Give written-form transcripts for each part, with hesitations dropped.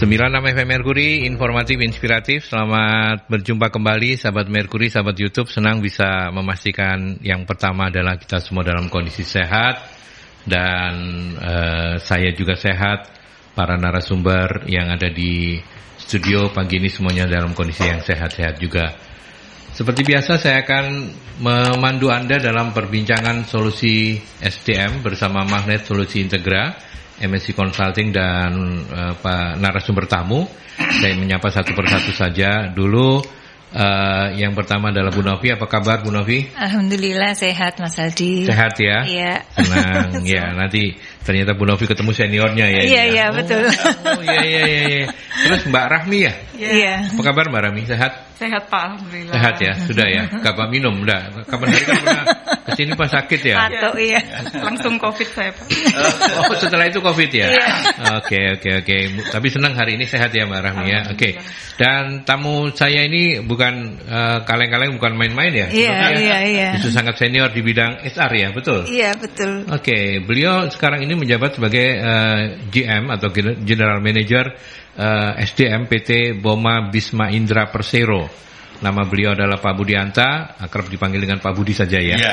96 FM Merkuri, informatif, inspiratif. Selamat berjumpa kembali sahabat Merkuri, sahabat YouTube. Senang bisa memastikan yang pertama adalah kita semua dalam kondisi sehat. Dan saya juga sehat. Para narasumber yang ada di studio pagi ini semuanya dalam kondisi yang sehat-sehat juga. Seperti biasa saya akan memandu Anda dalam perbincangan solusi SDM bersama Magnet Solusi Integra, MSC Consulting dan Pak narasumber tamu. Saya menyapa satu persatu saja. Dulu yang pertama adalah Bu Novi. Apa kabar Bu Novi? Alhamdulillah sehat Mas Aldi. Sehat ya? Iya. Senang. Ya, nanti ternyata Bu Novi ketemu seniornya ya. Iya, betul. Iya. Terus Mbak Rahmi ya? Iya. Apa kabar Mbak Rahmi? Sehat? Sehat Pak, Alhamdulillah. Sehat ya, sudah ya. Gak minum, udah. Kapan hari kan pernah kesini pas sakit ya? Atau iya. Langsung COVID saya Pak. Oh, setelah itu COVID ya? Iya. Oke. Tapi senang hari ini sehat ya Mbak Rahmi ya. Oke. Dan tamu saya ini bukan kaleng-kaleng, bukan main-main ya? Iya. Itu sangat senior di bidang HR ya, betul? Iya, betul. Oke, beliau sekarang ini menjabat sebagai GM atau General Manager SDM PT Boma Bisma Indra Persero. Nama beliau adalah Pak Budianta, akrab dipanggil dengan Pak Budi saja ya. Iya.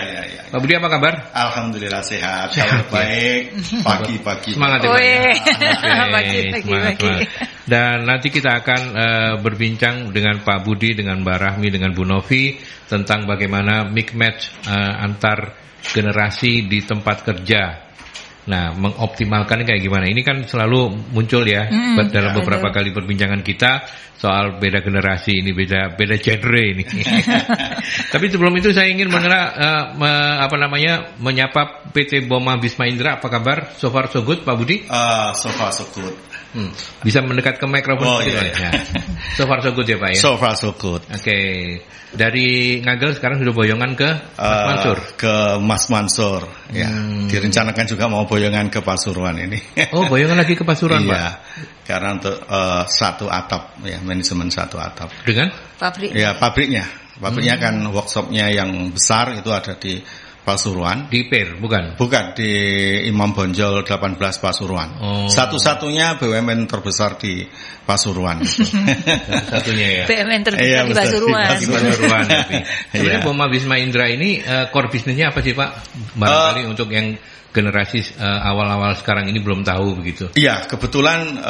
Pak Budi apa kabar? Alhamdulillah sehat. Kabar baik. Pagi-pagi. Semangat ya Pak. Pagi. Dan nanti kita akan berbincang dengan Pak Budi, dengan Mbak Rahmi, dengan Bu Novi tentang bagaimana mismatch antar generasi di tempat kerja. Nah, mengoptimalkan kayak gimana? Ini kan selalu muncul ya dalam beberapa kali perbincangan kita soal beda generasi ini, beda genre ini. Tapi sebelum itu saya ingin menyapa PT Boma Bisma Indra. Apa kabar? So far so good, Pak Budi? So far so good. Bisa mendekat ke mikrofon sedikit ya. So far so good ya Pak ya. So far so good. Oke. Dari Ngagel sekarang sudah boyongan ke Mas Mansur. Ke Mas Mansur. Ya. Direncanakan juga mau boyongan ke Pasuruan ini. Oh, boyongan lagi ke Pasuruan Pak. Iya. Karena untuk satu atap ya, manajemen satu atap. Dengan? Pabrik. Ya, pabriknya. Pabriknya kan workshopnya yang besar itu ada di Pasuruan. Di PIR, bukan? Bukan, di Imam Bonjol 18 Pasuruan. Satu-satunya BUMN terbesar di Pasuruan. Satu-satunya ya. BUMN terbesar di Pasuruan. Di Pasuruan. Sebenarnya Boma Bisma Indra ini core bisnisnya apa sih Pak? Barangkali untuk yang generasi awal-awal sekarang ini belum tahu begitu. Iya, kebetulan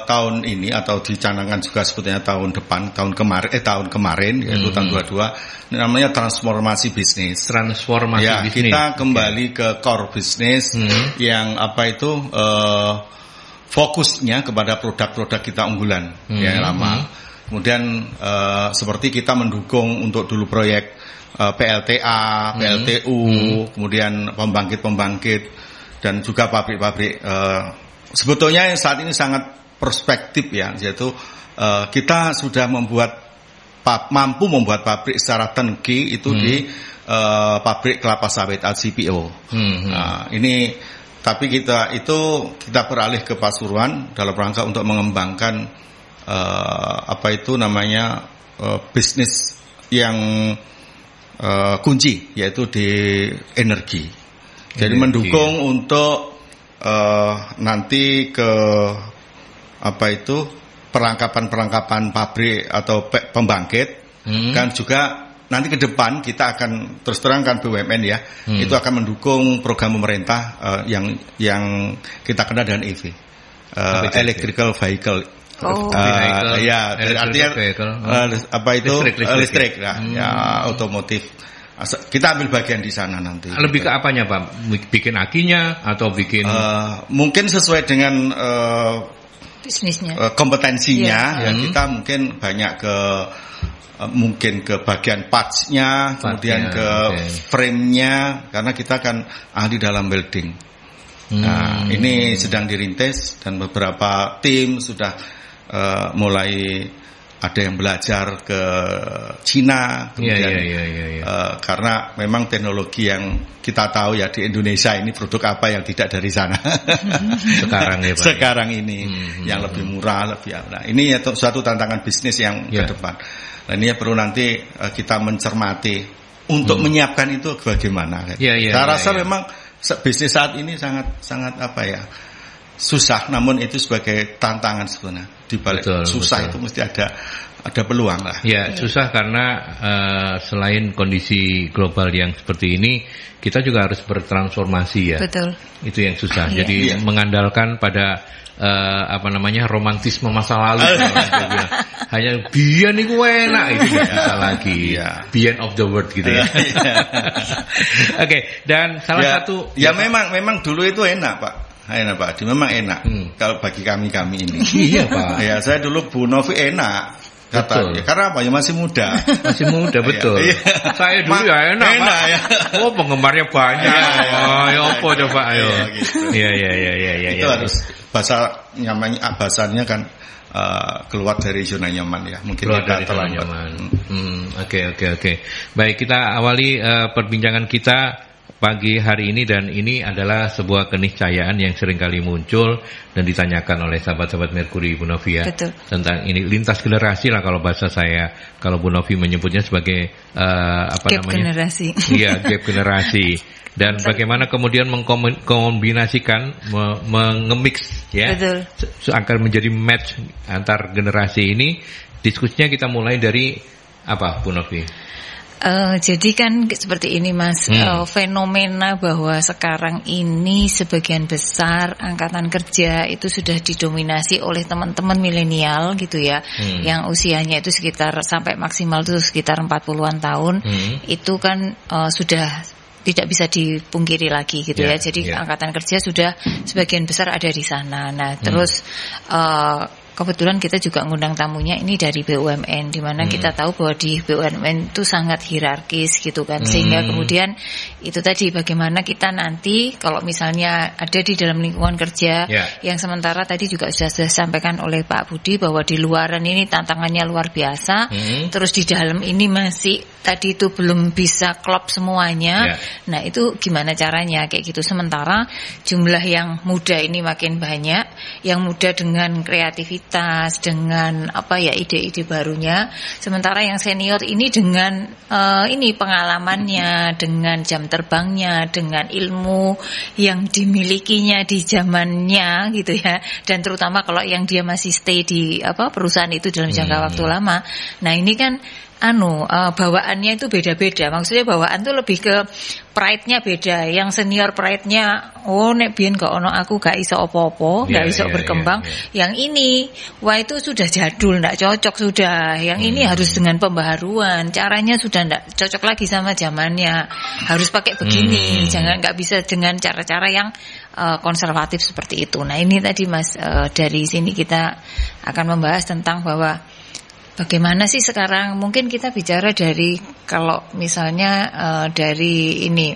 tahun ini atau dicanangkan juga sebetulnya tahun depan, tahun kemarin yaitu tahun 22 namanya transformasi bisnis. Transformasi bisnis. Kita kembali ke core bisnis yang fokusnya kepada produk-produk kita unggulan yang lama. Kemudian seperti kita mendukung untuk dulu proyek PLTA, PLTU, kemudian pembangkit-pembangkit dan juga pabrik-pabrik. Sebetulnya saat ini sangat perspektif ya, yaitu kita sudah mampu membuat pabrik secara turnkey itu di pabrik kelapa sawit CPO. Ini tapi kita beralih ke Pasuruan dalam rangka untuk mengembangkan bisnis yang kunci yaitu di energi. Jadi mendukung untuk nanti ke perlengkapan pabrik atau pembangkit kan juga nanti ke depan kita akan terus terangkan BUMN ya itu akan mendukung program pemerintah yang kita kenal dengan EV electrical vehicle. Artinya listrik ya otomotif. Kita ambil bagian di sana nanti. Lebih ke apanya Pak? Bikin akinya atau bikin? Mungkin sesuai dengan bisnisnya, kompetensinya. Ya kita mungkin banyak ke bagian parts-nya, kemudian ke frame-nya, karena kita kan ahli dalam welding. Nah, ini sedang dirintis dan beberapa tim sudah mulai ada yang belajar ke Cina, kemudian karena memang teknologi yang kita tahu ya di Indonesia ini produk apa yang tidak dari sana sekarang ya Pak. Sekarang ini yang lebih murah, nah ini ya suatu tantangan bisnis yang ke depan. Nah ini ya perlu nanti kita mencermati untuk menyiapkan itu bagaimana. Saya rasa memang bisnis saat ini sangat susah, namun itu sebagai tantangan sebenarnya. Di balik susah itu mesti ada peluang lah. Ya, susah karena selain kondisi global yang seperti ini, kita juga harus bertransformasi ya. Betul. Itu yang susah. Jadi mengandalkan pada romantisme masa lalu. Hanya biyen iku enak, itu tidak bisa lagi. Beyond of the world gitu ya. Oke, dan salah satu memang dulu itu enak, Pak. Enak Pak, memang enak. Kalau bagi kami ini. Iya Pak. Ya saya dulu Bu Novi enak. Kata, ya, karena apa ya masih muda. Betul. Saya dulu ya enak Pak. Ya. Oh penggemarnya banyak. Ya apa coba ayo. Iya. Itu harus bahasanya kan keluar dari zona nyaman ya. Mungkin keluar dari zona nyaman. Oke. Baik, kita awali perbincangan kita pagi hari ini, dan ini adalah sebuah keniscayaan yang seringkali muncul dan ditanyakan oleh sahabat-sahabat Merkuri, Bu Novi ya. Betul. Tentang ini lintas generasi lah kalau bahasa saya, kalau Bu Novi menyebutnya sebagai gap generasi. Iya, gap generasi. Dan bagaimana kemudian mengkombinasikan, mengemix ya. Betul. Akan menjadi match antar generasi ini. Diskusinya kita mulai dari apa, Bu Novi? Jadi kan seperti ini Mas, fenomena bahwa sekarang ini sebagian besar angkatan kerja itu sudah didominasi oleh teman-teman milenial gitu ya, yang usianya itu sekitar sampai maksimal itu sekitar 40-an tahun, itu kan sudah tidak bisa dipungkiri lagi gitu ya. Jadi angkatan kerja sudah sebagian besar ada di sana. Nah, terus kebetulan kita juga ngundang tamunya ini dari BUMN, di mana kita tahu bahwa di BUMN itu sangat hierarkis gitu kan, sehingga kemudian itu tadi bagaimana kita nanti kalau misalnya ada di dalam lingkungan kerja yang sementara tadi juga sudah disampaikan oleh Pak Budi bahwa di luaran ini tantangannya luar biasa, terus di dalam ini masih tadi itu belum bisa klop semuanya. Nah itu gimana caranya kayak gitu, sementara jumlah yang muda ini makin banyak, yang muda dengan kreativitas, dengan ide-ide barunya, sementara yang senior ini dengan ini pengalamannya, dengan jam terbangnya, dengan ilmu yang dimilikinya di zamannya gitu ya, dan terutama kalau yang dia masih stay di perusahaan itu dalam jangka waktu lama. Nah ini kan bawaannya itu beda-beda. Maksudnya bawaan tuh lebih ke pride-nya beda. Yang senior pride-nya nek biyen gak ono aku gak iso apa-apa, gak iso berkembang. Yang ini itu sudah jadul, ndak cocok sudah. Yang ini harus dengan pembaharuan. Caranya sudah ndak cocok lagi sama zamannya. Harus pakai begini. Jangan gak bisa dengan cara-cara yang konservatif seperti itu. Nah, ini tadi Mas, dari sini kita akan membahas tentang bahwa bagaimana sih sekarang, mungkin kita bicara dari kalau misalnya dari ini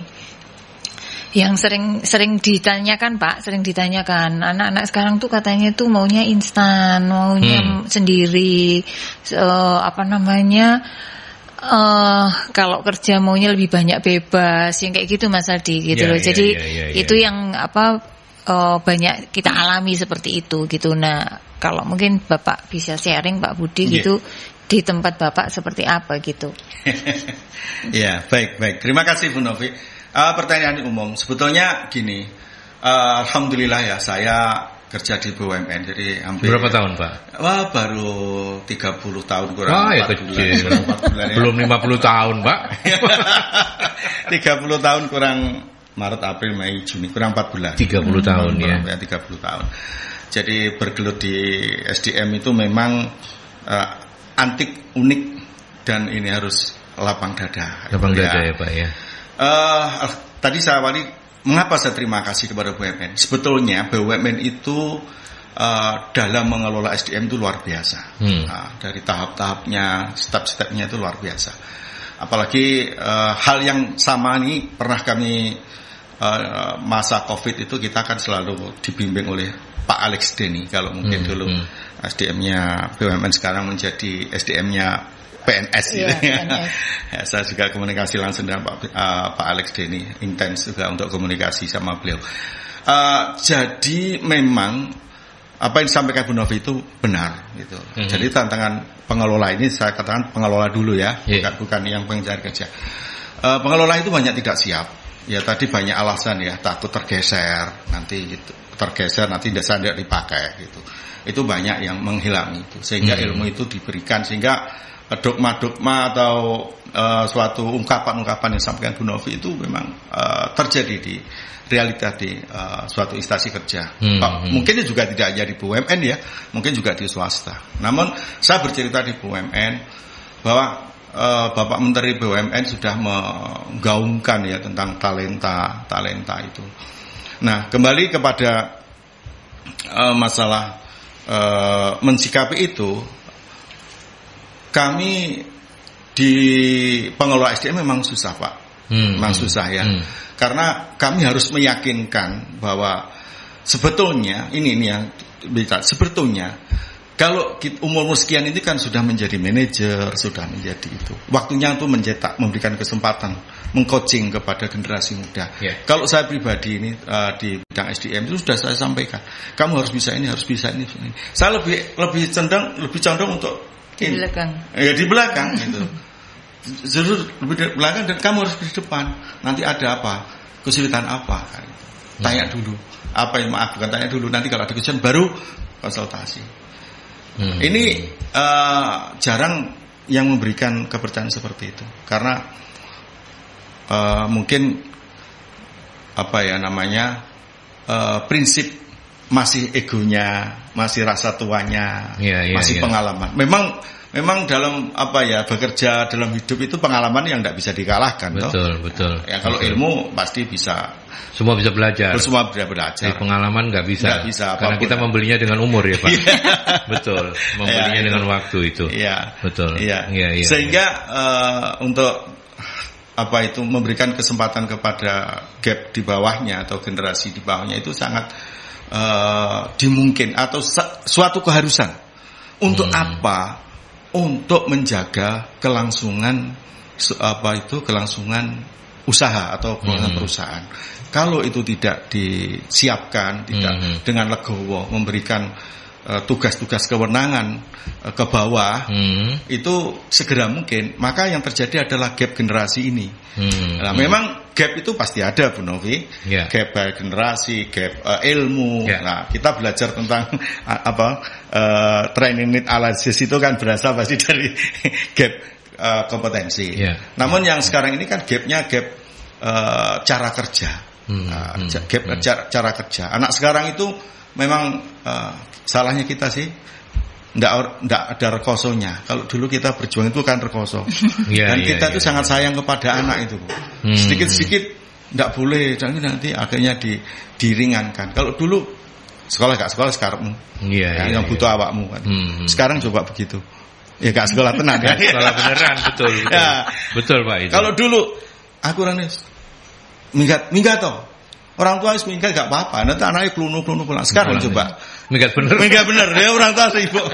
yang sering ditanyakan Pak, sering ditanyakan anak-anak sekarang tuh katanya tuh maunya instan, maunya sendiri, kalau kerja maunya lebih banyak bebas, yang kayak gitu Mas Aldi gitu loh. Jadi itu yang banyak kita alami seperti itu gitu. Nah, kalau mungkin Bapak bisa sharing Pak Budi gitu di tempat Bapak seperti apa gitu. Ya, baik. Terima kasih Bu Novi. Pertanyaan umum. Sebetulnya gini, alhamdulillah ya saya kerja di BUMN, jadi hampir berapa tahun Pak? Baru 30 tahun kurang. Ya kecil. Belum 50 tahun Pak. 30 tahun kurang Maret, April, Mei, Juni, kurang 4 bulan. 30 tahun ya. 30 tahun. Jadi bergelut di SDM itu memang antik, unik, dan ini harus lapang dada. Lapang dada ya Pak ya. Tadi saya awali, mengapa saya terima kasih kepada BUMN? Sebetulnya BUMN itu dalam mengelola SDM itu luar biasa. Dari tahap-tahapnya, step-stepnya itu luar biasa. Apalagi hal yang sama ini pernah kami masa COVID itu kita kan selalu dibimbing oleh Pak Alex Denny, kalau mungkin dulu SDM-nya BUMN sekarang menjadi SDM-nya PNS gitu ya. Saya juga komunikasi langsung dengan Pak Alex Denny, intens juga untuk komunikasi sama beliau. Jadi memang apa yang disampaikan Bu Novi itu benar gitu. Jadi tantangan pengelola ini, saya katakan pengelola dulu ya, bukan yang pengejar kerja. Pengelola itu banyak tidak siap. Ya tadi banyak alasan ya, takut tergeser nanti gitu, nanti tidak dipakai gitu. Itu banyak yang menghilangi itu, sehingga ilmu itu diberikan, sehingga dogma-dogma atau suatu ungkapan-ungkapan yang disampaikan Bu Novi itu memang terjadi di realita di suatu instansi kerja. Mungkin juga tidak hanya di BUMN ya, mungkin juga di swasta. Namun saya bercerita di BUMN bahwa Bapak Menteri BUMN sudah menggaungkan ya tentang talenta itu. Nah, kembali kepada masalah mensikapi itu, kami di pengelola SDM memang susah Pak, memang susah ya, karena kami harus meyakinkan bahwa sebetulnya ini yang sebetulnya kalau umur sekian ini kan sudah menjadi manajer, sudah menjadi itu. Waktunya untuk mencetak, memberikan kesempatan, mengcoaching kepada generasi muda. Yeah. Kalau saya pribadi ini di bidang SDM itu sudah saya sampaikan, kamu harus bisa ini, harus bisa ini. Saya lebih condong untuk di belakang. Ya di belakang gitu. Justru lebih di belakang, dan kamu harus di depan. Nanti ada apa? Kesulitan apa? Tanya dulu. Apa yang bukan tanya dulu. Nanti kalau ada kesulitan baru konsultasi. Ini jarang yang memberikan kepercayaan seperti itu, karena mungkin prinsip masih egonya, masih rasa tuanya, masih pengalaman. Memang dalam bekerja dalam hidup itu pengalaman yang tidak bisa dikalahkan. Betul. Ya kalau ilmu pasti bisa. Semua bisa belajar. Semua bisa belajar. Pengalaman nggak bisa. Karena kita membelinya dengan umur ya Pak. Betul. Membelinya dengan waktu itu. Iya. Betul. Iya. Sehingga untuk memberikan kesempatan kepada gap di bawahnya atau generasi di bawahnya itu sangat dimungkin atau suatu keharusan. Untuk apa? Untuk menjaga kelangsungan usaha atau perusahaan. Kalau itu tidak disiapkan, tidak dengan legowo memberikan tugas-tugas kewenangan ke bawah, itu segera mungkin. Maka yang terjadi adalah gap generasi ini. Nah, memang gap itu pasti ada Bu Novi, gap generasi, gap ilmu. Nah, kita belajar tentang training need analysis itu kan berasal pasti dari gap kompetensi. Namun yang sekarang ini kan gapnya gap cara kerja. Cara kerja. Anak sekarang itu memang salahnya kita sih ndak ada rekosonya. Kalau dulu kita berjuang itu kan rekoso. Dan kita itu sangat sayang kepada anak itu. Sedikit-sedikit ndak boleh, dan nanti akhirnya diringankan. Kalau dulu sekolah gak sekolah sekarang yang butuh awakmu kan. Sekarang coba begitu. Ya gak sekolah tenan ya. Sekolah beneran, betul. Betul Pak itu. Kalau dulu aku minggat toh. Orang tua harus minggat gak apa-apa. Nanti anaknya kelunu. Sekarang coba minggat bener ya, orang tua sibuk.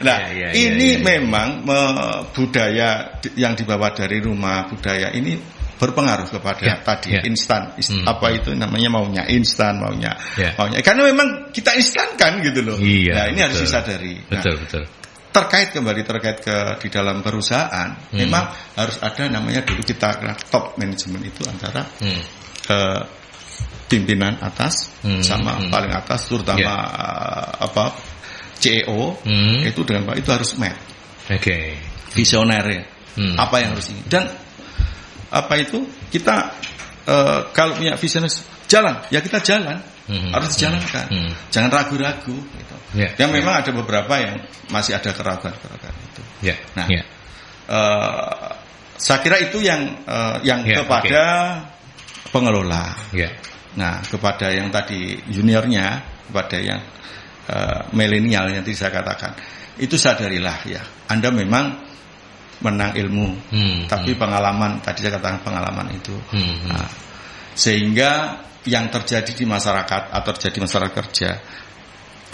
Nah, ini memang budaya yang dibawa dari rumah, budaya ini berpengaruh kepada instan. Apa itu namanya, maunya instan, maunya. Karena memang kita instankan gitu loh. Nah, ini harus disadari. Betul. Terkait di dalam perusahaan, memang harus ada namanya dulu kita top manajemen itu antara pimpinan atas sama paling atas, terutama CEO itu dengan itu harus match. Visioner ya. Apa yang harus ini, dan kita kalau punya visioner jalan, ya kita jalan, harus dijalankan. Jangan ragu-ragu gitu. Yang memang ada beberapa yang masih ada keraguan itu. Nah, saya kira itu yang kepada pengelola. Nah, kepada yang tadi juniornya, kepada yang milenial yang tadi saya katakan, itu sadarilah ya, Anda memang menang ilmu, tapi pengalaman, tadi saya katakan pengalaman itu. Nah, sehingga yang terjadi di masyarakat atau terjadi di masyarakat kerja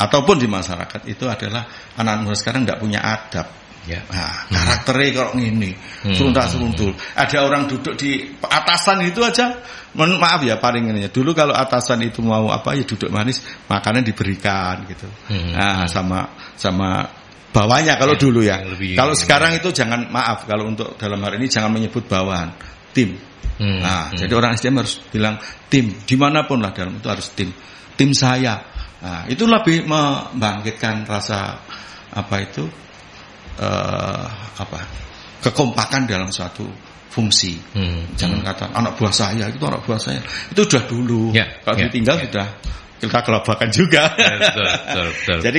ataupun di masyarakat itu adalah anak muda sekarang tidak punya adab. Nah, karakternya kalau ini seruntul. Ada orang duduk di atasan itu aja, maaf ya paling ini. Dulu kalau atasan itu mau duduk manis, makanan diberikan gitu. Nah, sama bawahnya kalau dulu ya. Kalau sekarang itu jangan, maaf kalau untuk dalam hal ini jangan menyebut bawahan. tim. Jadi orang SDM harus bilang tim, dimanapun lah dalam itu harus tim saya. Nah, itu lebih membangkitkan rasa kekompakan dalam suatu fungsi. Jangan kata anak buah saya, itu anak buah saya. Itu sudah dulu. Kalau ditinggal sudah kita kelabakan juga. Betul, jadi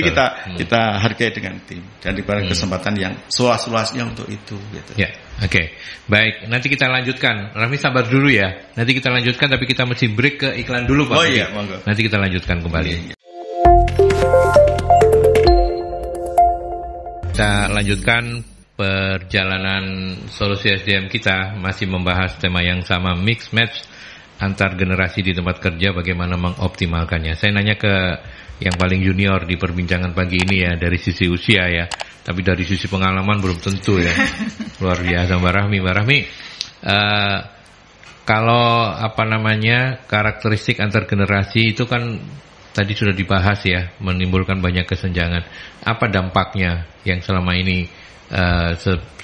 kita hargai dengan tim dan diberi kesempatan yang seluas-luasnya untuk itu gitu. Oke. Baik, nanti kita lanjutkan. Raffi sabar dulu ya. Nanti kita lanjutkan tapi kita mesti break ke iklan dulu Pak. Monggo. Nanti kita lanjutkan kembali. Kita lanjutkan perjalanan solusi SDM kita, masih membahas tema yang sama, mix match antar generasi di tempat kerja, bagaimana mengoptimalkannya. Saya nanya ke yang paling junior di perbincangan pagi ini ya, dari sisi usia ya, tapi dari sisi pengalaman belum tentu ya. Luar biasa Mbak Rahmi. Kalau karakteristik antar generasi itu kan tadi sudah dibahas ya, menimbulkan banyak kesenjangan. Apa dampaknya yang selama ini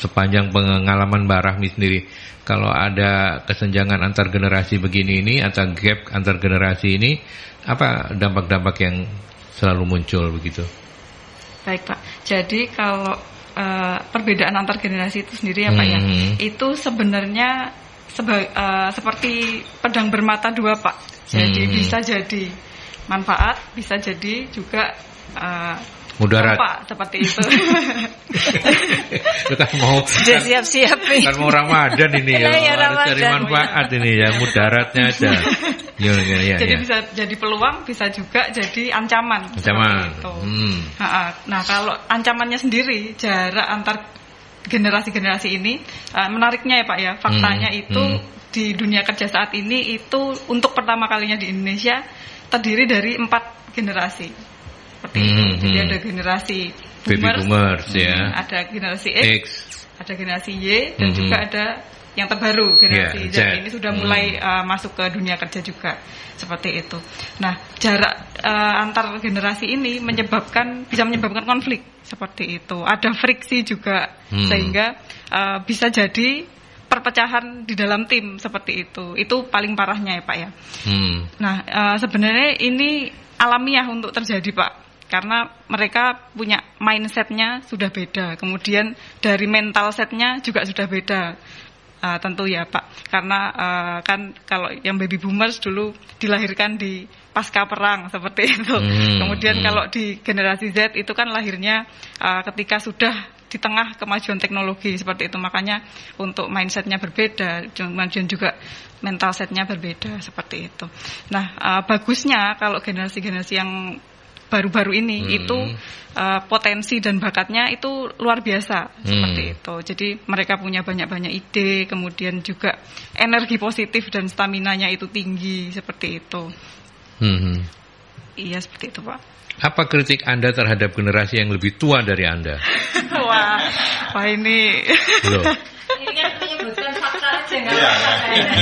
sepanjang pengalaman Mbak Rahmi sendiri, kalau ada kesenjangan antar generasi begini ini, atau gap antar generasi ini, apa dampak-dampak yang selalu muncul begitu? Baik Pak, jadi kalau perbedaan antar generasi itu sendiri ya Pak ya, itu sebenarnya seperti pedang bermata dua Pak. Jadi bisa jadi manfaat, bisa jadi juga mudarat, seperti itu. Itu kan mau sudah siap-siap nih. Kan mau Ramadan ini ya, harus cari manfaat ini ya, mudaratnya aja. Jadi bisa jadi peluang, bisa juga jadi ancaman. Nah, kalau ancamannya sendiri, jarak antar generasi-generasi ini, menariknya ya Pak ya, faktanya itu di dunia kerja saat ini itu untuk pertama kalinya di Indonesia terdiri dari 4 generasi. Seperti itu. Jadi ada generasi boomers, ada generasi X, ada generasi Y, dan juga ada yang terbaru generasi Z. Ini sudah mulai masuk ke dunia kerja juga, seperti itu. Nah, jarak antar generasi ini bisa menyebabkan konflik seperti itu. Ada friksi juga, sehingga bisa jadi perpecahan di dalam tim seperti itu. Itu paling parahnya ya Pak ya. Nah, sebenarnya ini alamiah untuk terjadi Pak, karena mereka punya mindsetnya sudah beda, kemudian dari mental setnya juga sudah beda. Tentu ya Pak, karena kan kalau yang baby boomers dulu dilahirkan di pasca perang seperti itu. Kemudian kalau di generasi Z itu kan lahirnya ketika sudah di tengah kemajuan teknologi seperti itu, makanya untuk mindsetnya berbeda, kemudian juga mental setnya berbeda seperti itu. Nah, bagusnya kalau generasi-generasi yang baru-baru ini itu potensi dan bakatnya itu luar biasa seperti itu. Jadi mereka punya banyak-banyak ide, kemudian juga energi positif dan staminanya itu tinggi seperti itu. Iya seperti itu Pak. Apa kritik Anda terhadap generasi yang lebih tua dari Anda? Wah ini. Belum. Ini kan menyebutkan fakta aja nggak?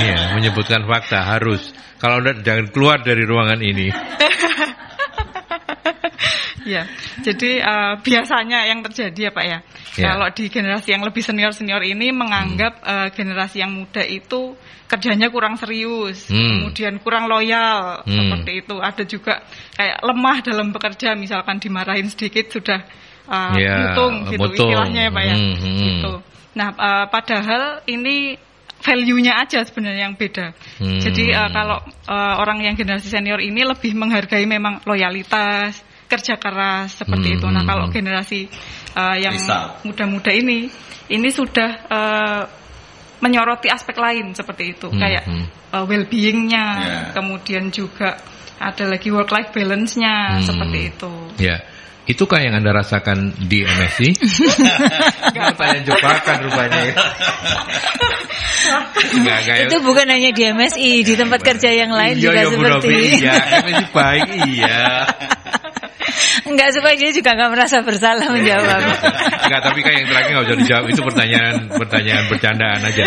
Iya, menyebutkan fakta harus. Kalau Anda jangan keluar dari ruangan ini. Ya, jadi biasanya yang terjadi ya Pak ya. Kalau di generasi yang lebih senior ini menganggap generasi yang muda itu kerjanya kurang serius, kemudian kurang loyal seperti itu. Ada juga kayak lemah dalam bekerja, misalkan dimarahin sedikit sudah mutung gitu istilahnya ya Pak ya. Gitu. Nah, padahal ini value-nya aja sebenarnya yang beda. Jadi kalau orang yang generasi senior ini lebih menghargai memang loyalitas, kerja keras seperti itu. Nah, kalau generasi yang muda-muda ini sudah menyoroti aspek lain seperti itu, kayak well-being-nya, kemudian juga ada lagi work-life balance-nya seperti itu. Ya. Itukah yang Anda rasakan di MSI? Pertanyaan jebakan rupanya. Itu bukan hanya di MSI, di tempat kerja yang lain juga seperti ini. Iya, MSI baik, iya. Enggak, supaya dia juga enggak merasa bersalah menjawab. Enggak, tapi kayak yang terakhir enggak usah dijawab, itu pertanyaan bercandaan aja.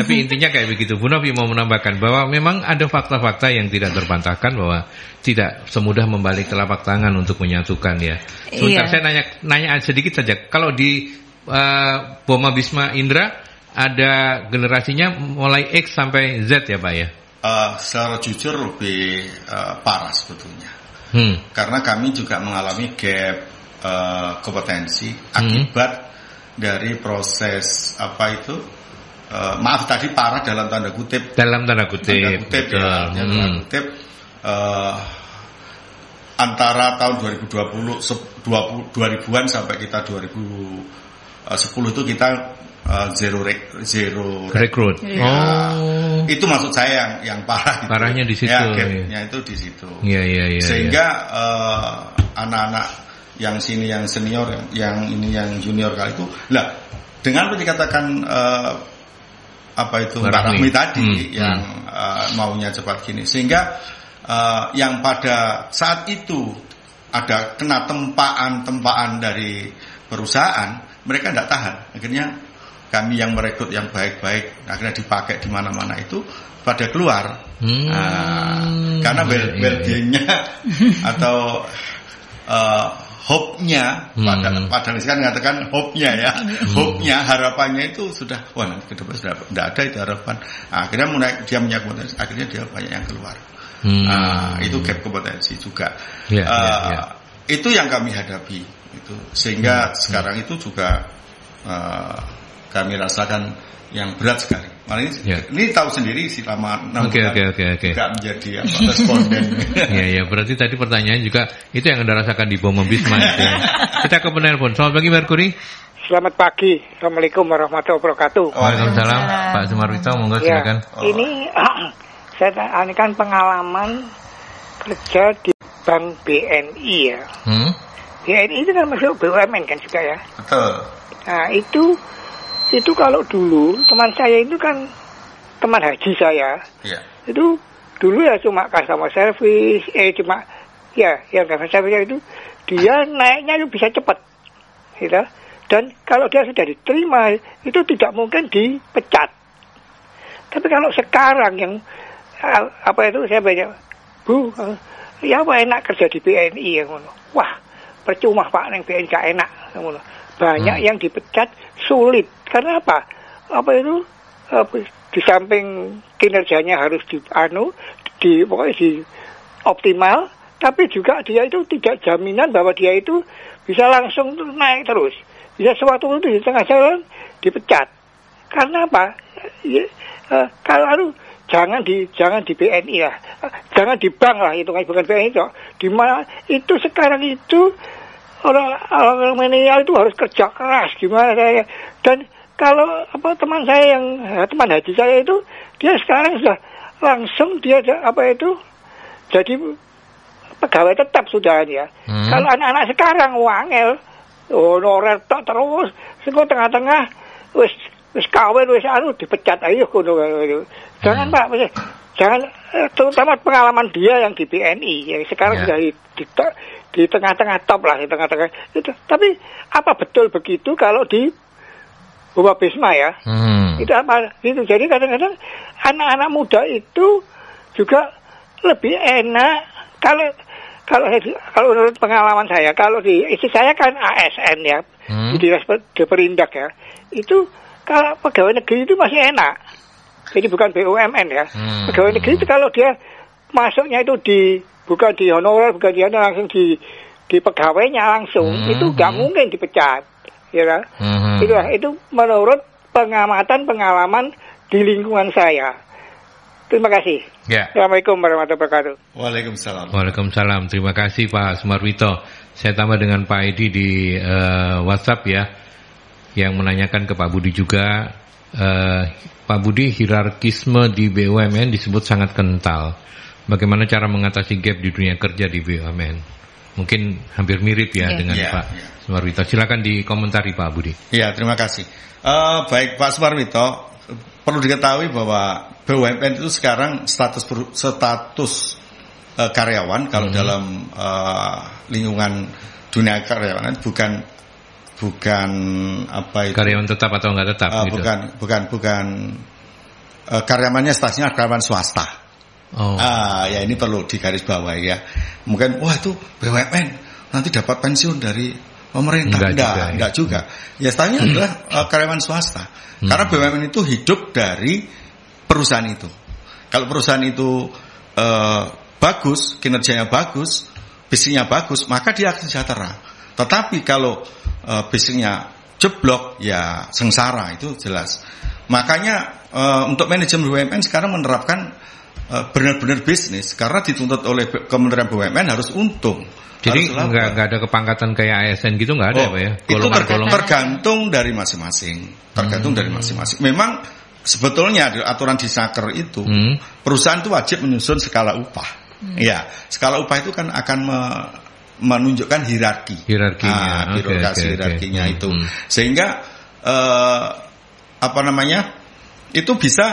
Tapi intinya kayak begitu. Bu Novi mau menambahkan bahwa memang ada fakta-fakta yang tidak terbantahkan, bahwa tidak semudah membalik telapak tangan untuk menyatukan ya. Sebentar, saya nanya sedikit saja. Kalau di Boma Bisma Indra ada generasinya mulai X sampai Z ya Pak ya? Secara jujur lebih parah sebetulnya. Karena kami juga mengalami gap kompetensi akibat dari proses maaf tadi parah dalam tanda kutip. Dalam tanda kutip. Antara tahun 2020-an sampai kita 2010 itu kita zero rekrut. Itu maksud saya yang parah. Parahnya di situ. Ya, gapnya itu di situ. Iya. Sehingga anak-anak yang sini yang senior, yang ini yang junior kali itu, lah dengan dikatakan Mbak Rahmi tadi yang maunya cepat gini, sehingga yang pada saat itu ada kena tempaan dari perusahaan, mereka tidak tahan. Akhirnya kami yang merekrut yang baik-baik, akhirnya dipakai di mana-mana itu pada keluar. Karena well-beingnya atau hope-nya, padahal sekarang mengatakan hope-nya ya, hope-nya, harapannya itu sudah, nanti ke depan sudah tidak ada itu harapan. Akhirnya dia kompetensi, akhirnya dia banyak yang keluar. Itu gap kompetensi juga. Itu yang kami hadapi, itu sehingga sekarang itu juga kami rasakan yang berat sekali. Ini tahu sendiri selama 6 bulan juga menjadi responden. Iya, berarti tadi pertanyaan juga itu yang Anda rasakan di Bom Bisma. Kita ke penelpon. Selamat pagi Merkuri. Selamat pagi. Assalamualaikum warahmatullahi wabarakatuh. Waalaikumsalam. Pak Sumarwito, monggo silakan. Ini saya kan pengalaman kerja di Bank BNI ya. BNI itu kan masuk BUMN kan juga ya. Betul. Nah itu kalau dulu teman saya itu kan teman haji saya. Itu dulu ya cuma customer service, cuma yang customer service itu dia naiknya itu bisa cepat, gitu. Dan kalau dia sudah diterima itu tidak mungkin dipecat. Tapi kalau sekarang yang saya banyak, Bu, ya apa enak kerja di BNI ya, wah percuma Pak neng BNI gak enak, banyak yang dipecat sulit. Karena apa? Di samping kinerjanya harus pokoknya di optimal, tapi juga dia itu tidak jaminan bahwa dia itu bisa langsung naik terus. Bisa suatu itu di tengah jalan dipecat. Karena apa? Kalau jangan di BNI lah, jangan di bank lah, itu kan bukan BNI itu. Di mana itu sekarang itu orang milenial itu harus kerja keras gimana saya. Dan kalau teman saya teman haji saya itu dia sekarang sudah langsung dia jadi pegawai tetap sudah ya. Kalau anak-anak sekarang wangel honorer tok terus sing tengah-tengah wis kawin wis dipecat ayo ngono. Jangan Pak, jangan terutama pengalaman dia yang di BNI yang sekarang sudah di tengah-tengah top lah, di tengah-tengah itu. Tapi apa betul begitu kalau di Boma Bisma ya? Itu apa? Itu jadi kadang-kadang anak-anak muda itu juga lebih enak kalau menurut pengalaman saya, kalau di istri saya kan ASN ya, di Perindak ya, itu kalau pegawai negeri itu masih enak. Jadi bukan BUMN ya. Pegawai negeri itu kalau dia masuknya itu bukan di honorer, bukan di langsung di pegawainya langsung, itu nggak mungkin dipecat, ya kan? Itu menurut pengalaman di lingkungan saya. Terima kasih. Assalamualaikum warahmatullahi wabarakatuh. Waalaikumsalam. Terima kasih Pak Sumarwito. Saya tambah dengan Pak Edi di WhatsApp ya, yang menanyakan ke Pak Budi juga. Pak Budi, hierarkisme di BUMN disebut sangat kental. Bagaimana cara mengatasi gap di dunia kerja di BUMN? Mungkin hampir mirip ya dengan Pak Sumarwito. Silakan dikomentari Pak Budi. Ya, terima kasih. Baik Pak Sumarwito, perlu diketahui bahwa BUMN itu sekarang status karyawan kalau dalam lingkungan dunia karyawan bukan karyawan tetap atau enggak tetap gitu. Bukan karyawannya statusnya karyawan swasta. Ya ini perlu digarisbawahi ya. Mungkin itu BUMN nanti dapat pensiun dari pemerintah? Enggak juga. Ya setahunnya adalah karyawan swasta. Karena BUMN itu hidup dari perusahaan itu. Kalau perusahaan itu bagus, kinerjanya bagus, bisnisnya bagus, maka dia akan sejahtera. Tetapi kalau bisnisnya jeblok, ya sengsara, itu jelas. Makanya untuk manajemen BUMN sekarang menerapkan benar-benar bisnis, karena dituntut oleh Kementerian BUMN harus untung. Jadi nggak ada kepangkatan kayak ASN gitu, nggak ada, Pak ya? Itu tergantung dari masing-masing. Memang sebetulnya aturan di Saker itu perusahaan itu wajib menyusun skala upah. Ya, skala upah itu kan akan menunjukkan hierarkinya, hierarkinya itu, sehingga itu bisa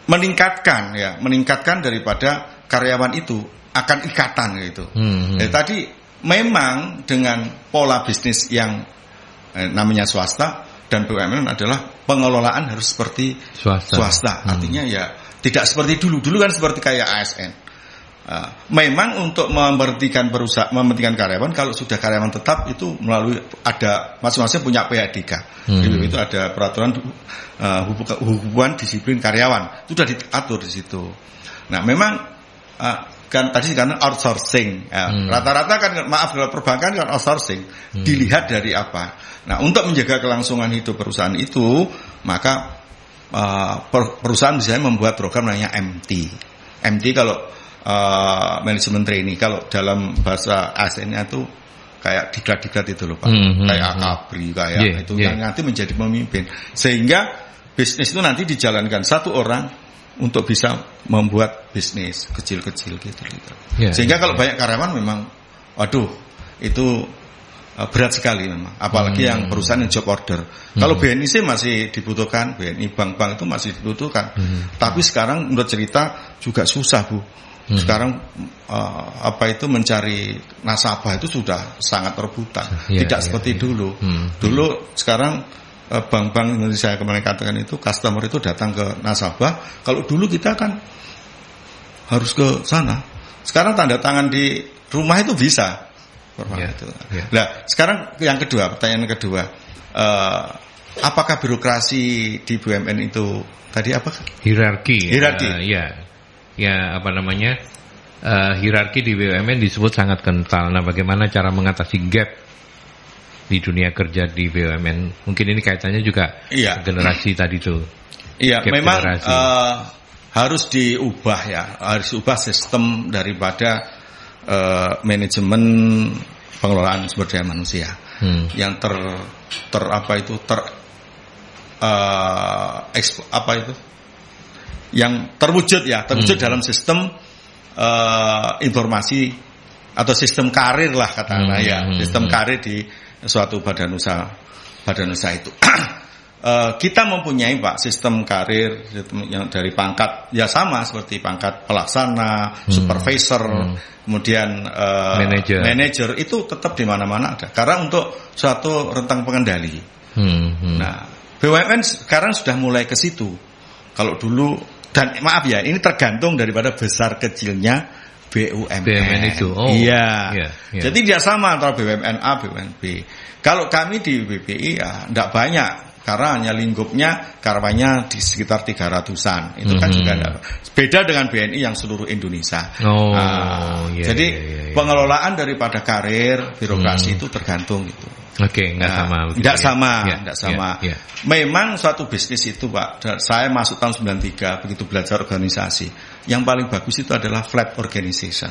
meningkatkan daripada karyawan itu akan ikatan gitu. Tadi memang dengan pola bisnis yang namanya swasta dan BUMN adalah pengelolaan harus seperti swasta. Artinya ya tidak seperti dulu. Dulu kan seperti kayak ASN. Memang untuk memberhentikan karyawan, kalau sudah karyawan tetap itu melalui ada masing-masing punya PHDK. Itu ada peraturan hubungan disiplin karyawan. Itu sudah diatur di situ. Nah, memang kan tadi karena outsourcing. Rata-rata kan kalau perbankan kan outsourcing. Dilihat dari apa? Nah, untuk menjaga kelangsungan hidup perusahaan itu, maka perusahaan misalnya membuat program namanya MT. MT kalau manajemen trainee, kalau dalam bahasa ASN-nya itu kayak diklat-diklat itu loh Pak. Kayak akabri, kayak itu yang nanti menjadi pemimpin. Sehingga bisnis itu nanti dijalankan satu orang untuk bisa membuat bisnis kecil-kecil gitu. Sehingga kalau banyak karyawan memang itu berat sekali memang, apalagi yang perusahaan yang job order. Kalau BNI sih masih dibutuhkan, BNI bank-bank itu masih dibutuhkan. Tapi sekarang menurut cerita juga susah, Bu. Sekarang mencari nasabah itu sudah sangat rebutan. Tidak seperti dulu. Dulu sekarang bank-bank Indonesia kemarin katakan itu customer itu datang ke nasabah. Kalau dulu kita kan harus ke sana. Sekarang tanda tangan di rumah itu bisa. Nah, sekarang yang kedua, pertanyaan kedua, apakah birokrasi di BUMN itu tadi apa? Hierarki. Hierarki di BUMN disebut sangat kental. Nah, bagaimana cara mengatasi gap di dunia kerja di BUMN? Mungkin ini kaitannya juga generasi tadi tuh. Iya, memang harus diubah harus diubah sistem daripada manajemen pengelolaan sumber daya manusia yang yang terwujud dalam sistem informasi atau sistem karir lah katakanlah sistem karir di suatu badan usaha itu. Kita mempunyai Pak sistem karir yang dari pangkat ya sama seperti pangkat pelaksana, supervisor, kemudian manager itu tetap di mana-mana ada. Karena untuk suatu rentang pengendali. Nah, BUMN sekarang sudah mulai ke situ. Kalau dulu dan maaf ya, ini tergantung daripada besar kecilnya BUMN itu. Jadi tidak sama antara BUMN A, BUMN B. Kalau kami di BPI tidak banyak. Karena hanya lingkupnya karyawannya di sekitar 300-an. Itu kan juga beda dengan BNI yang seluruh Indonesia. Jadi pengelolaan daripada karir birokrasi itu tergantung itu. Tidak sama. Memang suatu bisnis itu Pak, saya masuk tahun 93 begitu belajar organisasi. Yang paling bagus itu adalah flat organization.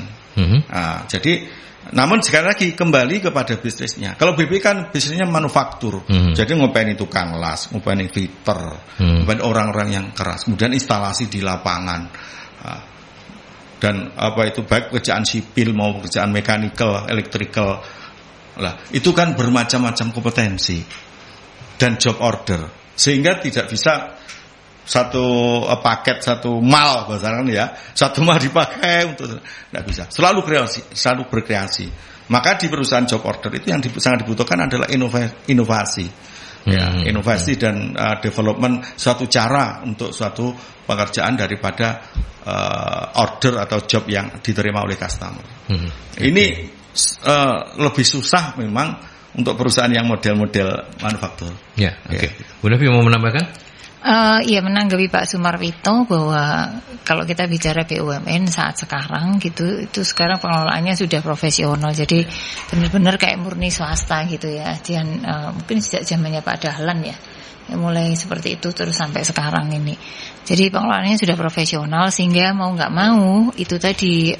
Jadi namun sekali lagi kembali kepada bisnisnya. Kalau BP kan bisnisnya manufaktur, jadi ngopeni tukang las, ngopeni fitter, ngopeni orang-orang yang keras, kemudian instalasi di lapangan, dan baik pekerjaan sipil maupun pekerjaan mechanical, electrical, lah itu kan bermacam-macam kompetensi dan job order, sehingga tidak bisa satu paket, satu mal bahasanya satu mal dipakai untuk tidak bisa. Selalu berkreasi. Maka di perusahaan job order itu yang sangat dibutuhkan adalah inovasi. Inovasi dan development suatu cara untuk suatu pekerjaan daripada order atau job yang diterima oleh customer. Ini lebih susah memang untuk perusahaan yang model-model manufaktur. Ya, oke. Bu Novi mau menambahkan? Ya, menanggapi Pak Sumarwito bahwa kalau kita bicara BUMN saat sekarang gitu, itu sekarang pengelolaannya sudah profesional, jadi benar-benar kayak murni swasta gitu ya. Dan mungkin sejak zamannya Pak Dahlan ya, mulai seperti itu terus sampai sekarang ini. Jadi pengelolaannya sudah profesional sehingga mau nggak mau itu tadi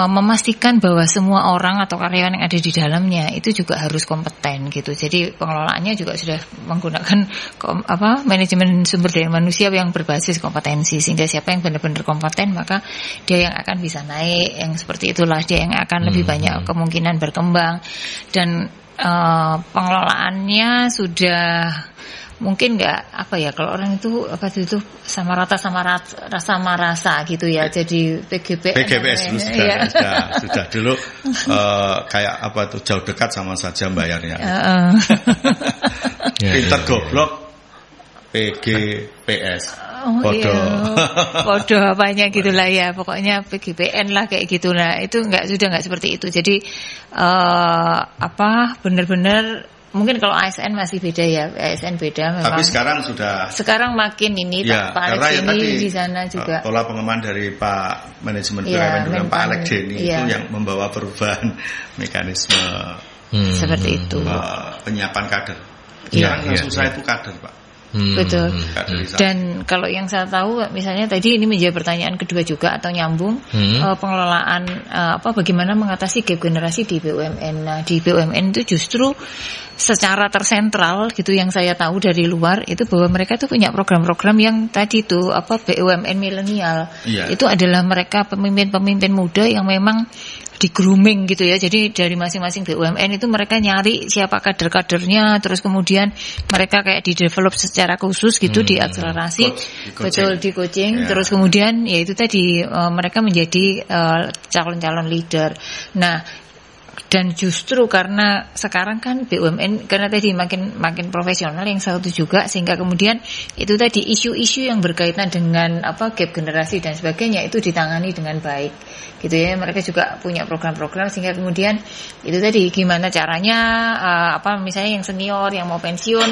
memastikan bahwa semua orang atau karyawan yang ada di dalamnya itu juga harus kompeten gitu. Jadi pengelolaannya juga sudah menggunakan manajemen sumber daya manusia yang berbasis kompetensi, sehingga siapa yang benar-benar kompeten maka dia yang akan bisa naik, yang seperti itulah dia yang akan lebih banyak kemungkinan berkembang. Dan pengelolaannya sudah mungkin nggak kalau orang itu sama rasa gitu ya. Jadi PGPS dulu sudah dulu kayak jauh dekat sama saja bayarnya. Pinter goblok PGPS. Podo apanya gitulah ya, pokoknya PGPN lah kayak gitulah. Itu sudah nggak seperti itu. Jadi benar-benar mungkin kalau ASN masih beda ya, ASN beda memang. Tapi sekarang makin ini ya, Pak Alex Denny di sana juga. Pola pengembangan dari Pak Manajemen BUMN dan Pak Alex Denny itu yang membawa perubahan mekanisme seperti itu. Penyiapan kader. Sekarang yang susah itu kader, Pak. Betul. Dan kalau yang saya tahu misalnya tadi ini menjadi pertanyaan kedua juga atau nyambung pengelolaan bagaimana mengatasi gap generasi di BUMN. Nah, di BUMN itu justru secara tersentral gitu yang saya tahu dari luar itu bahwa mereka tuh punya program-program yang tadi tuh BUMN milenial. Itu adalah mereka pemimpin-pemimpin muda yang memang di grooming gitu ya. Jadi dari masing-masing BUMN itu mereka nyari siapa kader-kadernya, terus kemudian mereka kayak di develop secara khusus gitu, diakselerasi, di coaching, terus kemudian ya itu tadi mereka menjadi calon-calon leader. Nah, dan justru karena sekarang kan BUMN karena tadi makin profesional yang satu juga, sehingga kemudian itu tadi isu-isu yang berkaitan dengan gap generasi dan sebagainya itu ditangani dengan baik gitu ya. Mereka juga punya program-program sehingga kemudian itu tadi gimana caranya misalnya yang senior yang mau pensiun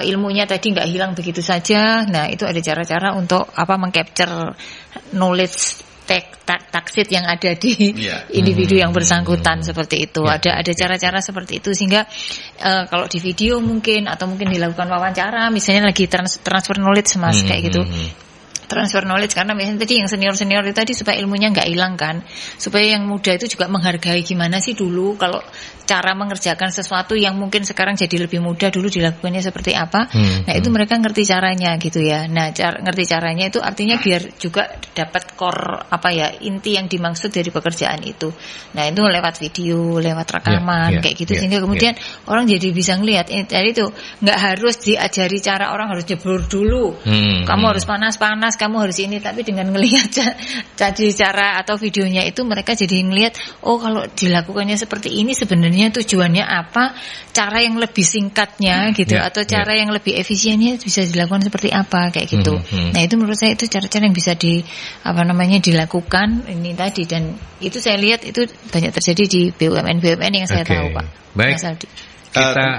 ilmunya tadi nggak hilang begitu saja. Nah, itu ada cara-cara untuk mengcapture knowledge taksit yang ada di individu yang bersangkutan seperti itu. Ada cara-cara seperti itu sehingga kalau di video mungkin atau mungkin dilakukan wawancara misalnya lagi transfer knowledge Mas kayak gitu. Transfer knowledge karena misalnya tadi yang senior itu tadi supaya ilmunya nggak hilang kan, supaya yang muda itu juga menghargai gimana sih dulu kalau cara mengerjakan sesuatu yang mungkin sekarang jadi lebih mudah, dulu dilakukannya seperti apa. Nah, itu mereka ngerti caranya gitu ya. Nah, ngerti caranya itu artinya biar juga dapat core inti yang dimaksud dari pekerjaan itu. Nah, itu lewat video, lewat rekaman kayak gitu sehingga kemudian orang jadi bisa ngelihat. Jadi itu nggak harus diajari cara orang harus jeblur dulu. Kamu harus panas-panas, kamu harus ini, tapi dengan ngelihat jadi cara atau videonya itu mereka jadi ngelihat kalau dilakukannya seperti ini sebenarnya tujuannya apa, cara yang lebih singkatnya gitu atau cara yang lebih efisiennya bisa dilakukan seperti apa kayak gitu. Nah, itu menurut saya itu cara-cara yang bisa dilakukan ini tadi, dan itu saya lihat itu banyak terjadi di BUMN yang saya tahu, Pak. Baik.